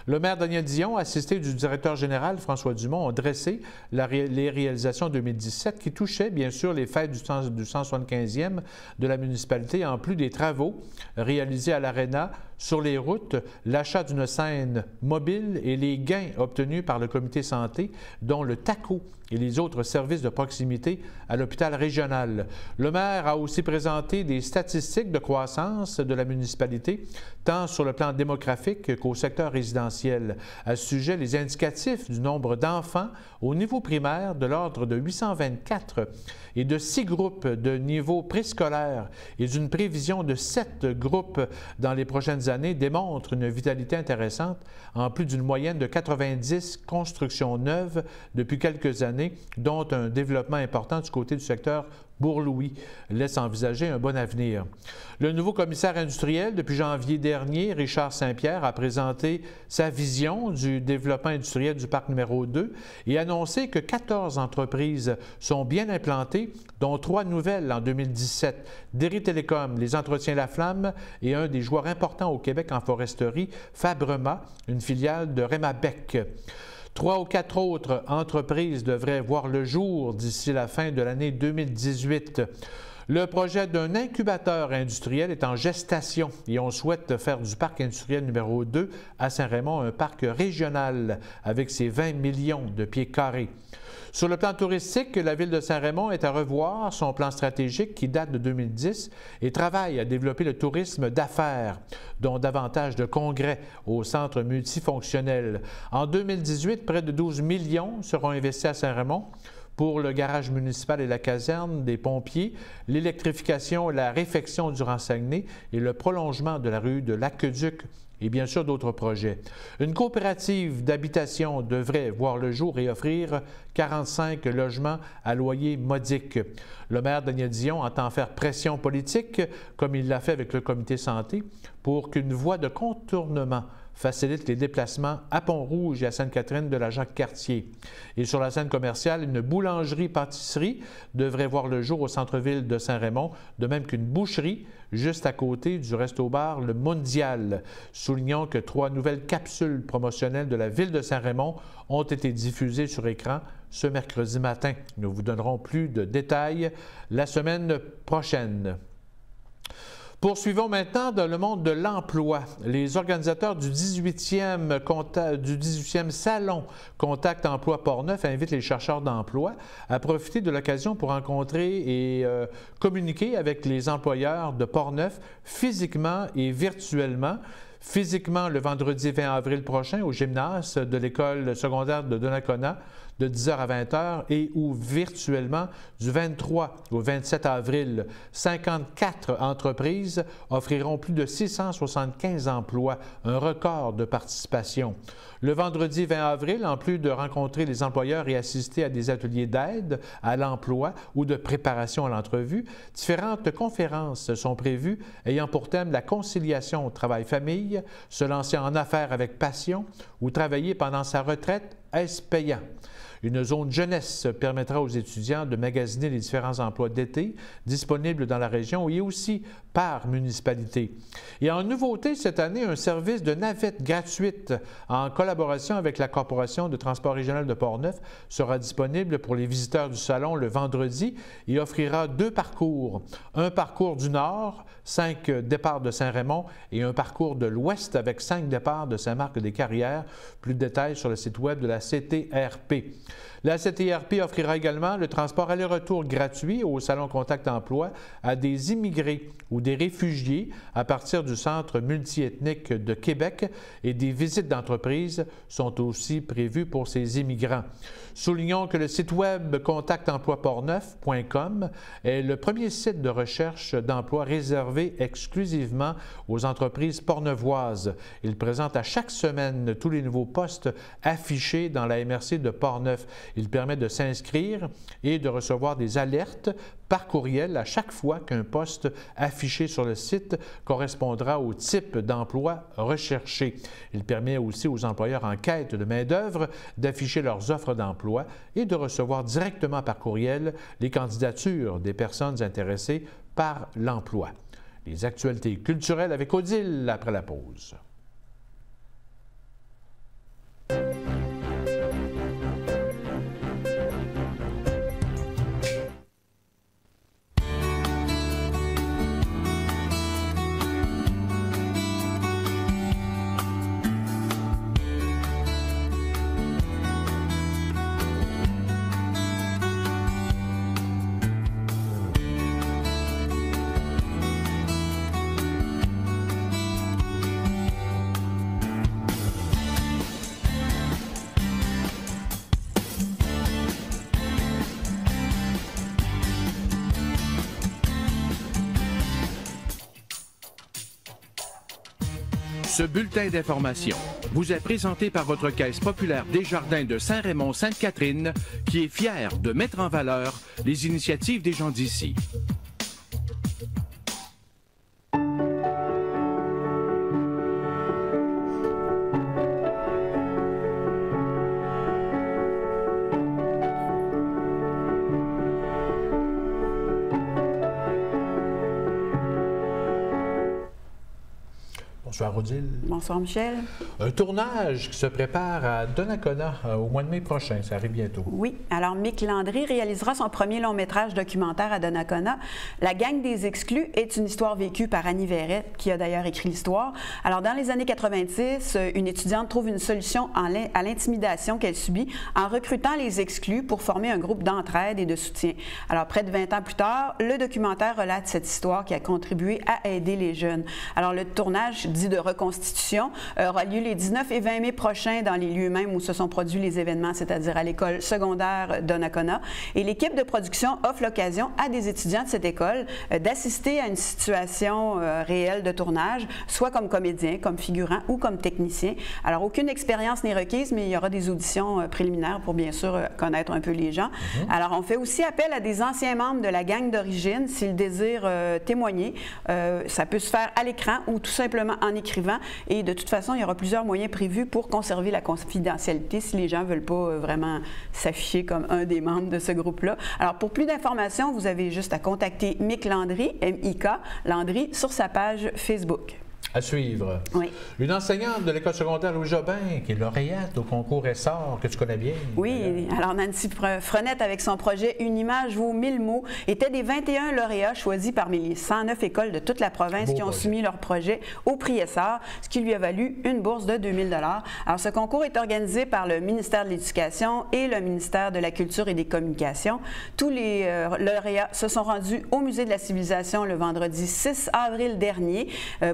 Le maire Daniel Dion, assisté du directeur général François Dumont, ont dressé les réalisations 2017 qui touchaient bien sûr les fêtes du 175e de la municipalité, en plus des travaux réalisés à l'Aréna, sur les routes, l'achat d'une scène mobile et les gains obtenus par le comité santé, dont le TACO et les autres services de proximité à l'hôpital régional. Le maire a aussi présenté des statistiques de croissance de la municipalité, tant sur le plan démographique qu'au secteur résidentiel. À ce sujet, les indicatifs du nombre d'enfants au niveau primaire de l'ordre de 824 et de 6 groupes de niveau préscolaire et d'une prévision de 7 groupes dans les prochaines années démontrent une vitalité intéressante, en plus d'une moyenne de 90 constructions neuves depuis quelques années, dont un développement important du côté du secteur Bourg-Louis laisse envisager un bon avenir. Le nouveau commissaire industriel, depuis janvier dernier, Richard Saint-Pierre, a présenté sa vision du développement industriel du parc numéro 2 et annoncé que 14 entreprises sont bien implantées, dont 3 nouvelles en 2017. Derry Télécom, les Entretiens La Flamme et un des joueurs importants au Québec en foresterie, Fabrema, une filiale de Remabec. 3 ou 4 autres entreprises devraient voir le jour d'ici la fin de l'année 2018. Le projet d'un incubateur industriel est en gestation et on souhaite faire du parc industriel numéro 2 à Saint-Raymond un parc régional avec ses 20 millions de pieds carrés. Sur le plan touristique, la Ville de Saint-Raymond est à revoir son plan stratégique qui date de 2010 et travaille à développer le tourisme d'affaires, dont davantage de congrès au centre multifonctionnel. En 2018, près de 12 millions seront investis à Saint-Raymond pour le garage municipal et la caserne des pompiers, l'électrification et la réfection du Saguenay et le prolongement de la rue de l'Aqueduc et bien sûr d'autres projets. Une coopérative d'habitation devrait voir le jour et offrir 45 logements à loyer modique. Le maire Daniel Dion entend faire pression politique, comme il l'a fait avec le comité santé, pour qu'une voie de contournement facilite les déplacements à Pont-Rouge et à Sainte-Catherine de la Jacques-Cartier. Et sur la scène commerciale, une boulangerie-pâtisserie devrait voir le jour au centre-ville de Saint-Raymond, de même qu'une boucherie juste à côté du resto-bar Le Mondial. Soulignons que 3 nouvelles capsules promotionnelles de la Ville de Saint-Raymond ont été diffusées sur écran ce mercredi matin. Nous vous donnerons plus de détails la semaine prochaine. Poursuivons maintenant dans le monde de l'emploi. Les organisateurs du 18e Salon Contact Emploi Portneuf invitent les chercheurs d'emploi à profiter de l'occasion pour rencontrer et communiquer avec les employeurs de Portneuf physiquement et virtuellement. Physiquement, le vendredi 20 avril prochain au gymnase de l'école secondaire de Donnacona de 10h à 20h et ou virtuellement du 23 au 27 avril. 54 entreprises offriront plus de 675 emplois, un record de participation. Le vendredi 20 avril, en plus de rencontrer les employeurs et assister à des ateliers d'aide à l'emploi ou de préparation à l'entrevue, différentes conférences sont prévues ayant pour thème la conciliation au travail-famille, se lancer en affaires avec passion ou travailler pendant sa retraite, est-ce payant? Une zone jeunesse permettra aux étudiants de magasiner les différents emplois d'été disponibles dans la région et aussi par municipalité. Et en nouveauté cette année, un service de navette gratuite en collaboration avec la Corporation de transport régional de Portneuf sera disponible pour les visiteurs du salon le vendredi et offrira 2 parcours. Un parcours du Nord, 5 départs de Saint-Raymond et un parcours de l'Ouest avec 5 départs de Saint-Marc-des-Carrières. Plus de détails sur le site web de la CTRP. La CTRP offrira également le transport aller-retour gratuit au Salon Contact Emploi à des immigrés ou des réfugiés à partir du Centre multiethnique de Québec et des visites d'entreprise sont aussi prévues pour ces immigrants. Soulignons que le site web contactemploiportneuf.com est le premier site de recherche d'emploi réservé exclusivement aux entreprises portneuvoises. Il présente à chaque semaine tous les nouveaux postes affichés dans la MRC de Portneuf. Il permet de s'inscrire et de recevoir des alertes par courriel à chaque fois qu'un poste affiché sur le site correspondra au type d'emploi recherché. Il permet aussi aux employeurs en quête de main-d'œuvre d'afficher leurs offres d'emploi et de recevoir directement par courriel les candidatures des personnes intéressées par l'emploi. Les actualités culturelles avec Odile après la pause. Ce bulletin d'information vous est présenté par votre Caisse populaire Desjardins de Saint-Raymond-Sainte-Catherine, qui est fière de mettre en valeur les initiatives des gens d'ici. Bonsoir, Odile. Bonsoir, Michel. Un tournage qui se prépare à Donnacona au mois de mai prochain. Ça arrive bientôt. Oui. Alors, Mick Landry réalisera son premier long-métrage documentaire à Donnacona. La gang des exclus est une histoire vécue par Annie Verrette, qui a d'ailleurs écrit l'histoire. Alors, dans les années 90, une étudiante trouve une solution à l'intimidation qu'elle subit en recrutant les exclus pour former un groupe d'entraide et de soutien. Alors, près de 20 ans plus tard, le documentaire relate cette histoire qui a contribué à aider les jeunes. Alors, le tournage dit de reconstitution aura lieu les 19 et 20 mai prochains dans les lieux mêmes où se sont produits les événements, c'est-à-dire à l'école secondaire Donnacona. Et l'équipe de production offre l'occasion à des étudiants de cette école d'assister à une situation réelle de tournage, soit comme comédien, comme figurant ou comme technicien. Alors, aucune expérience n'est requise, mais il y aura des auditions préliminaires pour bien sûr connaître un peu les gens. Alors, on fait aussi appel à des anciens membres de la gang d'origine s'ils désirent témoigner. Ça peut se faire à l'écran ou tout simplement en écrivant. Et de toute façon, il y aura plusieurs moyens prévus pour conserver la confidentialité si les gens ne veulent pas vraiment s'afficher comme un des membres de ce groupe-là. Alors, pour plus d'informations, vous avez juste à contacter Mick Landry, M-I-K, Landry, sur sa page Facebook. À suivre. Oui. Une enseignante de l'école secondaire Louis-Jobin, qui est lauréate au concours Essor, que tu connais bien. Oui, alors Nancy Frenette, avec son projet « Une image vaut 1000 mots », était des 21 lauréats choisis parmi les 109 écoles de toute la province qui ont soumis leur projet au prix Essor, ce qui lui a valu une bourse de 2000 $. Alors, ce concours est organisé par le ministère de l'Éducation et le ministère de la Culture et des Communications. Tous les lauréats se sont rendus au Musée de la Civilisation le vendredi 6 avril dernier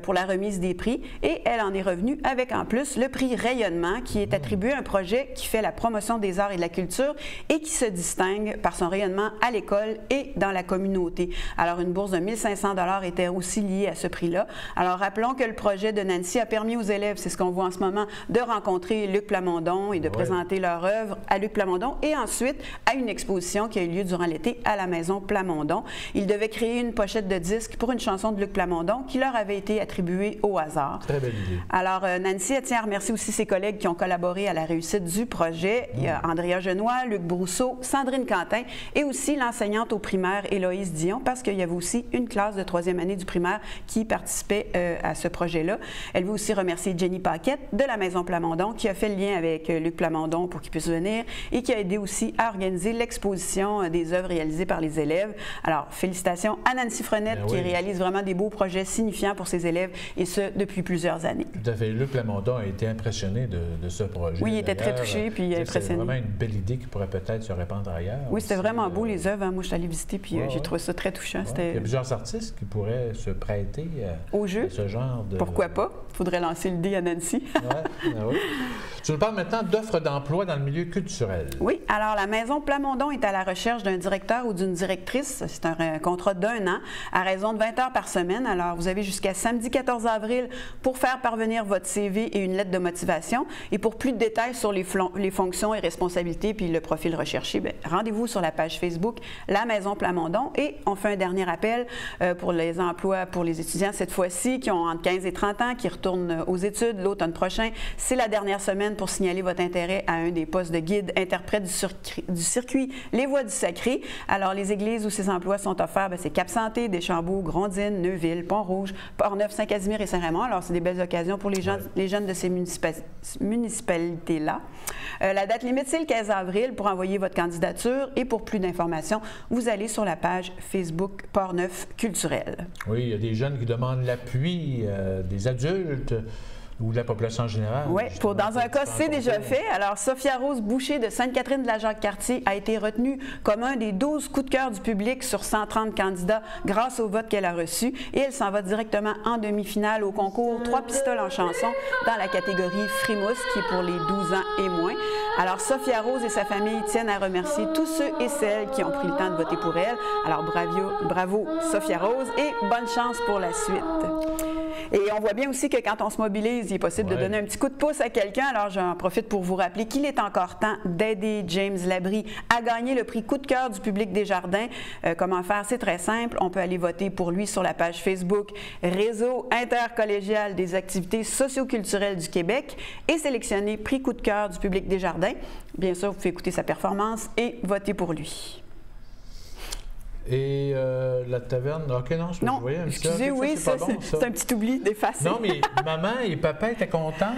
pour la remise des prix, et elle en est revenue avec en plus le prix Rayonnement, qui est attribué à un projet qui fait la promotion des arts et de la culture et qui se distingue par son rayonnement à l'école et dans la communauté. Alors, une bourse de 1500 $ était aussi liée à ce prix-là. Alors, rappelons que le projet de Nancy a permis aux élèves, c'est ce qu'on voit en ce moment, de rencontrer Luc Plamondon et de présenter leur œuvre à Luc Plamondon, et ensuite à une exposition qui a eu lieu durant l'été à la Maison Plamondon. Ils devaient créer une pochette de disque pour une chanson de Luc Plamondon qui leur avait été attribuée au hasard. Très belle idée. Alors, Nancy, elle tient à remercier aussi ses collègues qui ont collaboré à la réussite du projet. Il y a Andrea Genois, Luc Brousseau, Sandrine Quentin et aussi l'enseignante au primaire Héloïse Dion, parce qu'il y avait aussi une classe de 3e année du primaire qui participait à ce projet-là. Elle veut aussi remercier Jenny Paquette de la Maison Plamondon qui a fait le lien avec Luc Plamondon pour qu'il puisse venir et qui a aidé aussi à organiser l'exposition des œuvres réalisées par les élèves. Alors, félicitations à Nancy Frenette qui réalise vraiment des beaux projets signifiants pour ses élèves, et ce, depuis plusieurs années. Tout à fait. Luc Plamondon a été impressionné de ce projet. Oui, il était très touché, puis impressionné. C'est vraiment une belle idée qui pourrait peut-être se répandre ailleurs. Oui, c'était vraiment beau, les œuvres. Moi, je suis allée visiter, puis j'ai trouvé ça très touchant. Il y a plusieurs artistes qui pourraient se prêter au jeu. À ce genre de... Pourquoi pas? Il faudrait lancer l'idée à Nancy. Oui. Tu nous parles maintenant d'offres d'emploi dans le milieu culturel. Oui. Alors, la Maison Plamondon est à la recherche d'un directeur ou d'une directrice. C'est un contrat d'1 an à raison de 20 heures par semaine. Alors, vous avez jusqu'à samedi 14 avril pour faire parvenir votre CV et une lettre de motivation. Et pour plus de détails sur les fonctions et responsabilités puis le profil recherché, rendez-vous sur la page Facebook La Maison Plamondon. Et on fait un dernier appel pour les emplois pour les étudiants cette fois-ci qui ont entre 15 et 30 ans, qui retournent aux études l'automne prochain. C'est la dernière semaine pour signaler votre intérêt à un des postes de guide interprète du circuit Les Voies du Sacré. Alors, les églises où ces emplois sont offerts, c'est Cap-Santé, Deschambault, Grondines, Neuville, Pont-Rouge, Port-Neuf, Saint-Casimir et Saint-Raymond. Alors, c'est des belles occasions pour les jeunes de ces municipalités-là. La date limite, c'est le 15 avril pour envoyer votre candidature, et pour plus d'informations, vous allez sur la page Facebook Port-Neuf Culturel. Oui, il y a des jeunes qui demandent l'appui des adultes ou de la population en général. Oui, dans un cas, c'est déjà fait. Alors, Sophia Rose Boucher de Sainte-Catherine de la Jacques-Cartier a été retenue comme un des 12 coups de cœur du public sur 130 candidats grâce au vote qu'elle a reçu, et elle s'en va directement en demi-finale au concours 3 pistoles en chanson dans la catégorie Frimousse, qui est pour les 12 ans et moins. Alors, Sophia Rose et sa famille tiennent à remercier tous ceux et celles qui ont pris le temps de voter pour elle. Alors, bravo Sophia Rose, et bonne chance pour la suite. Et on voit bien aussi que quand on se mobilise, il est possible de donner un petit coup de pouce à quelqu'un. Alors, j'en profite pour vous rappeler qu'il est encore temps d'aider James Labrie à gagner le prix coup de cœur du public des Jardins. Comment faire? C'est très simple. On peut aller voter pour lui sur la page Facebook Réseau intercollégial des activités socioculturelles du Québec et sélectionner prix coup de cœur du public des Jardins. Bien sûr, vous pouvez écouter sa performance et voter pour lui. Et la taverne, OK, non, je voyais un petit excusez, oui, c'est un petit oubli d'effacer. Non, mais maman et papa étaient contents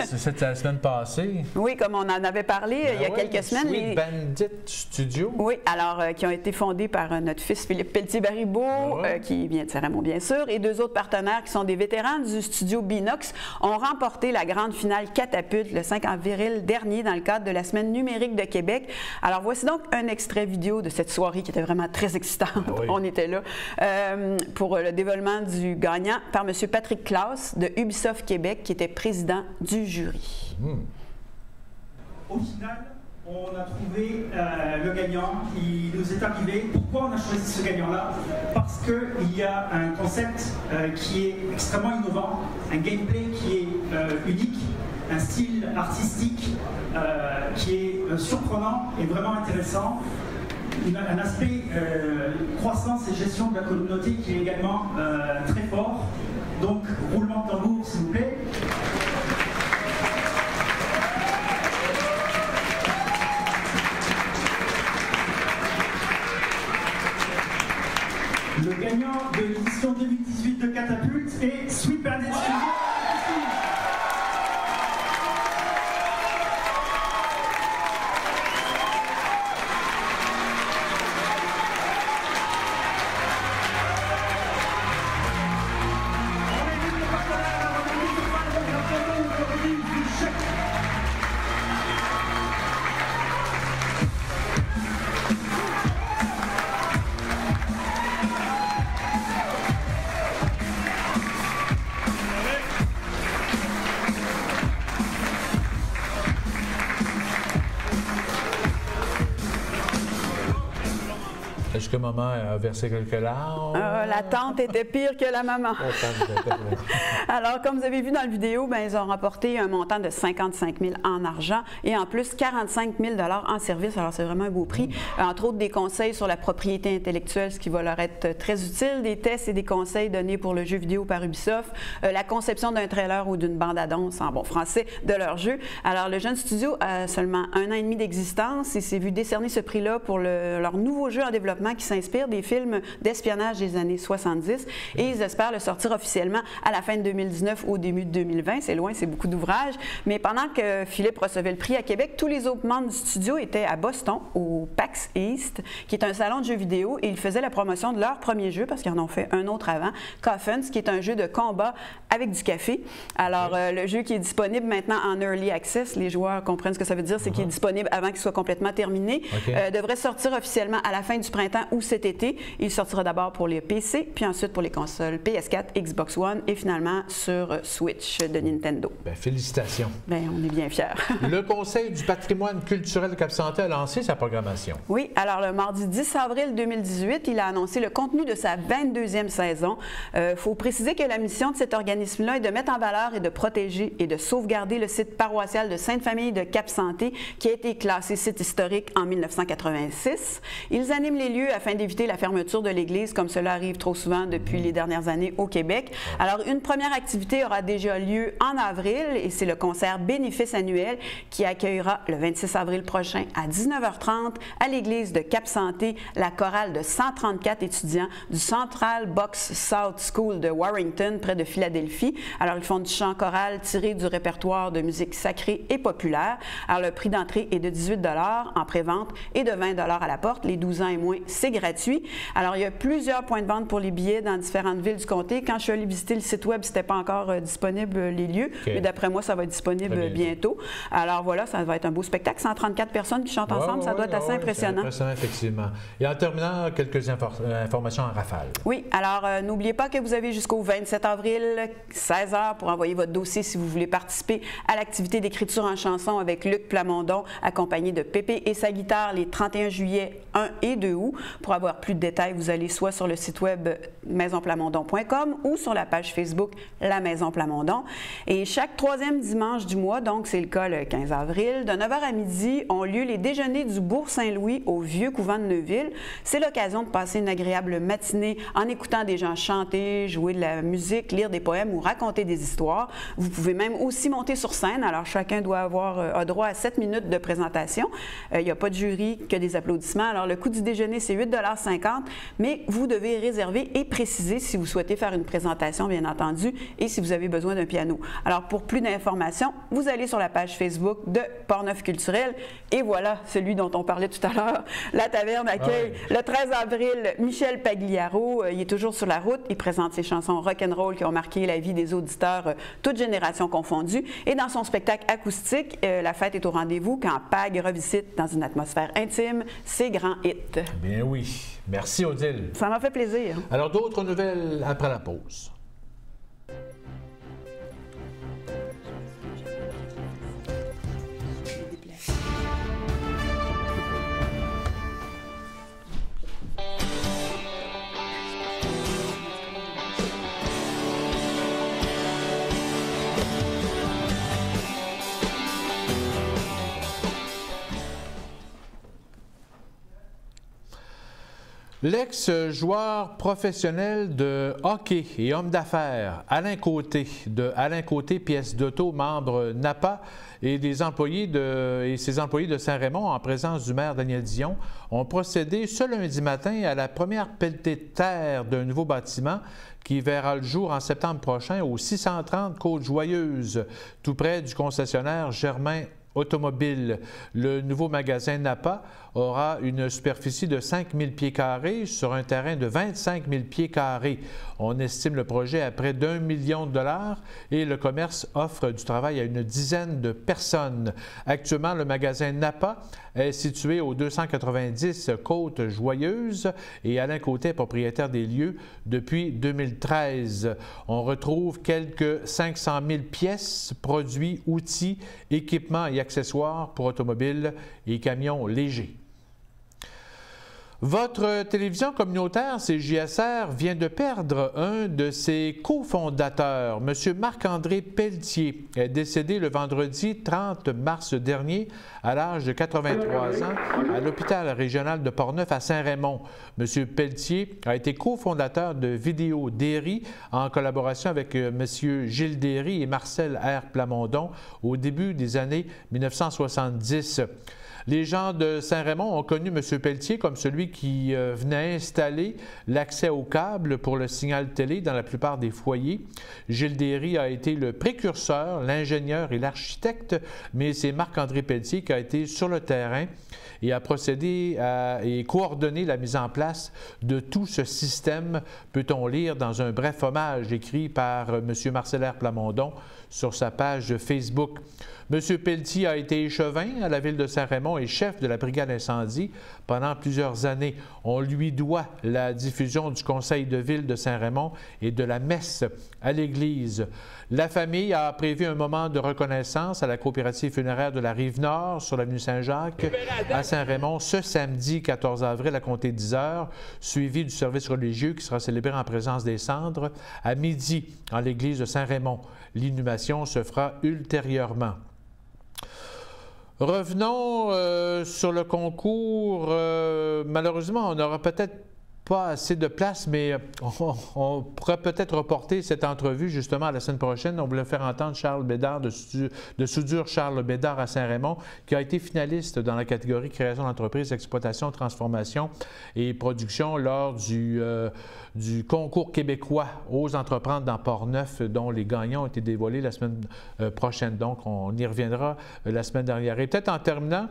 c'était la semaine passée. Oui, comme on en avait parlé il y a quelques semaines. Sweet Bandit Studio. Oui, alors, qui ont été fondés par notre fils Philippe Pelletier-Baribeau, qui vient de Saint-Raymond, bien sûr, et 2 autres partenaires qui sont des vétérans du studio Binox, ont remporté la grande finale Catapulte le 5 avril dernier dans le cadre de la Semaine numérique de Québec. Alors, voici donc un extrait vidéo de cette soirée qui était vraiment très excitante. On était là pour le dévoilement du gagnant par M. Patrick Claus de Ubisoft Québec, qui était président du jury. Au final, on a trouvé le gagnant. Il nous est arrivé. Pourquoi on a choisi ce gagnant-là? Parce qu'il y a un concept qui est extrêmement innovant, un gameplay qui est unique, un style artistique qui est surprenant et vraiment intéressant. Un aspect croissance et gestion de la communauté qui est également très fort. Donc, roulement de tambour, s'il vous plaît. Le gagnant de l'édition 2018 de Catapulte est Sweet Bandit Studio. Est-ce que maman a versé quelques larmes? La tante était pire que la maman. Alors, comme vous avez vu dans la vidéo, ils ont remporté un montant de 55 000 en argent et en plus 45 000 en services. Alors, c'est vraiment un beau prix. Entre autres, des conseils sur la propriété intellectuelle, ce qui va leur être très utile, des tests et des conseils donnés pour le jeu vidéo par Ubisoft, la conception d'un trailer ou d'une bande-annonce en bon français de leur jeu. Alors, le jeune studio a seulement 1 an et demi d'existence et s'est vu décerner ce prix-là pour leur nouveau jeu en développement qui s'inspire des films d'espionnage des années 70 et ils espèrent le sortir officiellement à la fin de 2019 ou au début de 2020. C'est loin, c'est beaucoup d'ouvrages. Mais pendant que Philippe recevait le prix à Québec, tous les autres membres du studio étaient à Boston, au PAX East, qui est un salon de jeux vidéo, et ils faisaient la promotion de leur premier jeu, parce qu'ils en ont fait un autre avant, Coffins, qui est un jeu de combat avec du café. Alors, le jeu qui est disponible maintenant en Early Access, les joueurs comprennent ce que ça veut dire, c'est qu'il est disponible avant qu'il soit complètement terminé, devrait sortir officiellement à la fin du printemps ou cet été. Il sortira d'abord pour les PC, puis ensuite pour les consoles PS4, Xbox One et finalement sur Switch de Nintendo. Félicitations. On est bien fiers. Le Conseil du patrimoine culturel de Cap-Santé a lancé sa programmation. Oui, alors le mardi 10 avril 2018, il a annoncé le contenu de sa 22e saison. Il faut préciser que la mission de cet organisme-là est de mettre en valeur et de protéger et de sauvegarder le site paroissial de Sainte-Famille de Cap-Santé qui a été classé site historique en 1986. Ils animent les lieux afin d'éviter la fermeture de l'église, comme cela arrive trop souvent depuis les dernières années au Québec. Alors, une première activité aura déjà lieu en avril et c'est le concert bénéfice annuel qui accueillera le 26 avril prochain à 19h30 à l'église de Cap-Santé la chorale de 134 étudiants du Central Box South School de Warrington, près de Philadelphie. Alors, ils font du chant choral tiré du répertoire de musique sacrée et populaire. Alors, le prix d'entrée est de 18 $ en pré-vente et de 20 $ à la porte. Les 12 ans et moins, c'est gratuit. Alors, il y a plusieurs points de vente pour les billets dans différentes villes du comté. Quand je suis allée visiter le site web, c'était pas encore disponible les lieux, mais d'après moi, ça va être disponible bientôt. Alors voilà, ça va être un beau spectacle. 134 personnes qui chantent ensemble, ça doit être assez impressionnant. Impressionnant, effectivement. Et en terminant, quelques informations en rafale. Oui, alors n'oubliez pas que vous avez jusqu'au 27 avril, 16h, pour envoyer votre dossier si vous voulez participer à l'activité d'écriture en chanson avec Luc Plamondon, accompagné de Pépé et sa guitare, les 31 juillet, 1 et 2 août. Pour avoir plus de détails, vous allez soit sur le site web maisonplamondon.com ou sur la page Facebook La Maison Plamondon. Et chaque 3e dimanche du mois, donc c'est le cas le 15 avril, de 9h à midi, ont lieu les déjeuners du Bourg Saint-Louis au Vieux Couvent de Neuville. C'est l'occasion de passer une agréable matinée en écoutant des gens chanter, jouer de la musique, lire des poèmes poèmes ou raconter des histoires. Vous pouvez même aussi monter sur scène. Alors, chacun doit a droit à 7 minutes de présentation. Il n'y a pas de jury, que des applaudissements. Alors, le coût du déjeuner, c'est 8,50 $, mais vous devez réserver et préciser si vous souhaitez faire une présentation, bien entendu, et si vous avez besoin d'un piano. Alors, pour plus d'informations, vous allez sur la page Facebook de Portneuf Culturel. Et voilà, celui dont on parlait tout à l'heure. La taverne accueille le 13 avril Michel Pagliaro. Il est toujours sur la route. Il présente ses chansons rock'n'roll qui ont marqué la vie des auditeurs, toutes générations confondues. Et dans son spectacle acoustique, la fête est au rendez-vous quand Pag revisite dans une atmosphère intime ses grands hits. Bien oui. Merci, Odile. Ça m'a fait plaisir. Alors, d'autres nouvelles après la pause. L'ex-joueur professionnel de hockey et homme d'affaires Alain Côté, de Alain Côté, pièce d'auto, membre NAPA, et ses employés de Saint-Raymond, en présence du maire Daniel Dion, ont procédé ce lundi matin à la première pelletée de terre d'un nouveau bâtiment qui verra le jour en septembre prochain au 630 Côte-Joyeuse, tout près du concessionnaire Germain Automobile. Le nouveau magasin NAPA aura une superficie de 5 000 pieds carrés sur un terrain de 25 000 pieds carrés. On estime le projet à près d'1 million de dollars et le commerce offre du travail à une dizaine de personnes. Actuellement, le magasin NAPA est situé au 290 Côte-Joyeuse et Alain Côté est propriétaire des lieux depuis 2013. On retrouve quelques 500 000 pièces, produits, outils, équipements et accessoires pour automobiles et camions légers. Votre télévision communautaire, CJSR, vient de perdre un de ses cofondateurs. M. Marc-André Pelletier est décédé le vendredi 30 mars dernier à l'âge de 83 ans à l'hôpital régional de Portneuf à Saint-Raymond. M. Pelletier a été cofondateur de Vidéo Derry en collaboration avec M. Gilles Derry et Marcel R. Plamondon au début des années 1970. Les gens de Saint-Raymond ont connu M. Pelletier comme celui qui venait installer l'accès au câble pour le signal télé dans la plupart des foyers. Gilles Derry a été le précurseur, l'ingénieur et l'architecte, mais c'est Marc-André Pelletier qui a été sur le terrain et a procédé et coordonné la mise en place de tout ce système, peut-on lire dans un bref hommage écrit par M. Marcel R. Plamondon sur sa page Facebook. M. Pelletier a été échevin à la ville de Saint-Raymond et chef de la brigade incendie pendant plusieurs années. On lui doit la diffusion du conseil de ville de Saint-Raymond et de la messe à l'église. La famille a prévu un moment de reconnaissance à la coopérative funéraire de la Rive-Nord sur l'avenue Saint-Jacques à Saint-Raymond ce samedi 14 avril à compter 10 h, suivi du service religieux qui sera célébré en présence des cendres à midi en l'église de Saint-Raymond. L'inhumation se fera ultérieurement. Revenons sur le concours. Malheureusement, on n'aura peut-être pas assez de place, mais on pourrait peut-être reporter cette entrevue justement à la semaine prochaine. On voulait faire entendre Charles Bédard de Soudure Charles Bédard à Saint-Raymond, qui a été finaliste dans la catégorie création d'entreprise, exploitation, transformation et production lors du concours québécois Ose entreprendre dans Portneuf, dont les gagnants ont été dévoilés la semaine prochaine. Donc, on y reviendra la semaine dernière. Et peut-être en terminant,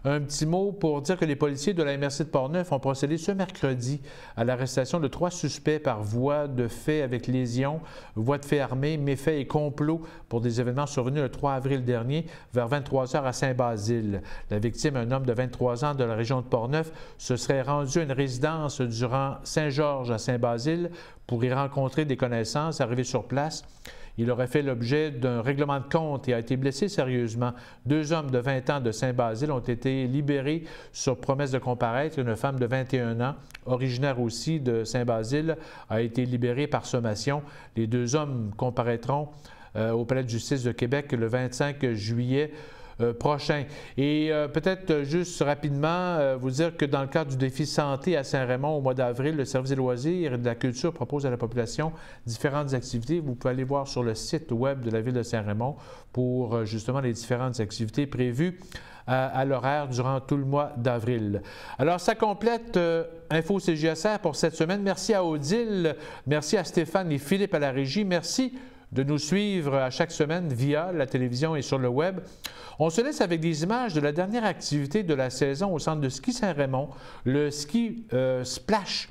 un petit mot pour dire que les policiers de la MRC de Portneuf ont procédé ce mercredi à l'arrestation de 3 suspects par voie de fait avec lésion, voie de fait armée, méfait et complot pour des événements survenus le 3 avril dernier vers 23 h à Saint-Basile. La victime, un homme de 23 ans de la région de Portneuf, se serait rendu à une résidence durant Saint-Georges à Saint-Basile pour y rencontrer des connaissances. Arrivé sur place, il aurait fait l'objet d'un règlement de compte et a été blessé sérieusement. 2 hommes de 20 ans de Saint-Basile ont été libérés sur promesse de comparaître. Une femme de 21 ans, originaire aussi de Saint-Basile, a été libérée par sommation. Les 2 hommes comparaîtront au Palais de justice de Québec le 25 juillet prochain. Et peut-être juste rapidement vous dire que dans le cadre du défi santé à Saint-Raymond au mois d'avril, le service des loisirs et de la culture propose à la population différentes activités. Vous pouvez aller voir sur le site web de la ville de Saint-Raymond pour justement les différentes activités prévues à l'horaire durant tout le mois d'avril. Alors, ça complète Info CJSR pour cette semaine. Merci à Odile, merci à Stéphane et Philippe à la régie. Merci de nous suivre à chaque semaine via la télévision et sur le web. On se laisse avec des images de la dernière activité de la saison au centre de ski Saint-Raymond, le ski Splash,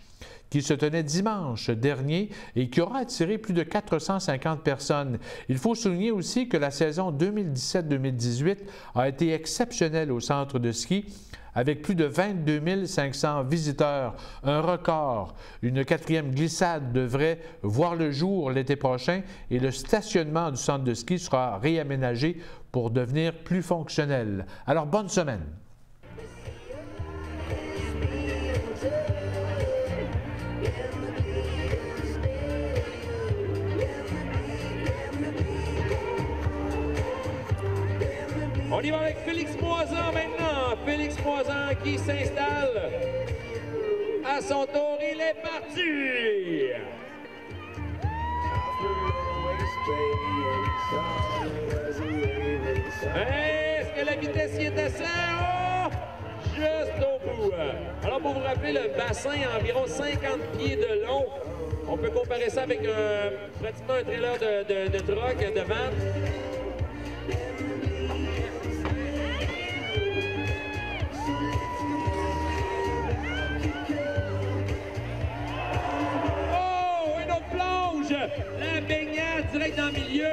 qui se tenait dimanche dernier et qui aura attiré plus de 450 personnes. Il faut souligner aussi que la saison 2017-2018 a été exceptionnelle au centre de ski, avec plus de 22 500 visiteurs, un record. Une 4e glissade devrait voir le jour l'été prochain et le stationnement du centre de ski sera réaménagé pour devenir plus fonctionnel. Alors, bonne semaine! On y va avec Félix Moisan maintenant. Félix Moisan qui s'installe. À son tour, il est parti. Est-ce que la vitesse y est assez? Oh! Juste au bout. Alors, pour vous rappeler, le bassin a environ 50 pieds de long. On peut comparer ça avec pratiquement un trailer de truck, de van. La baignade direct dans le milieu.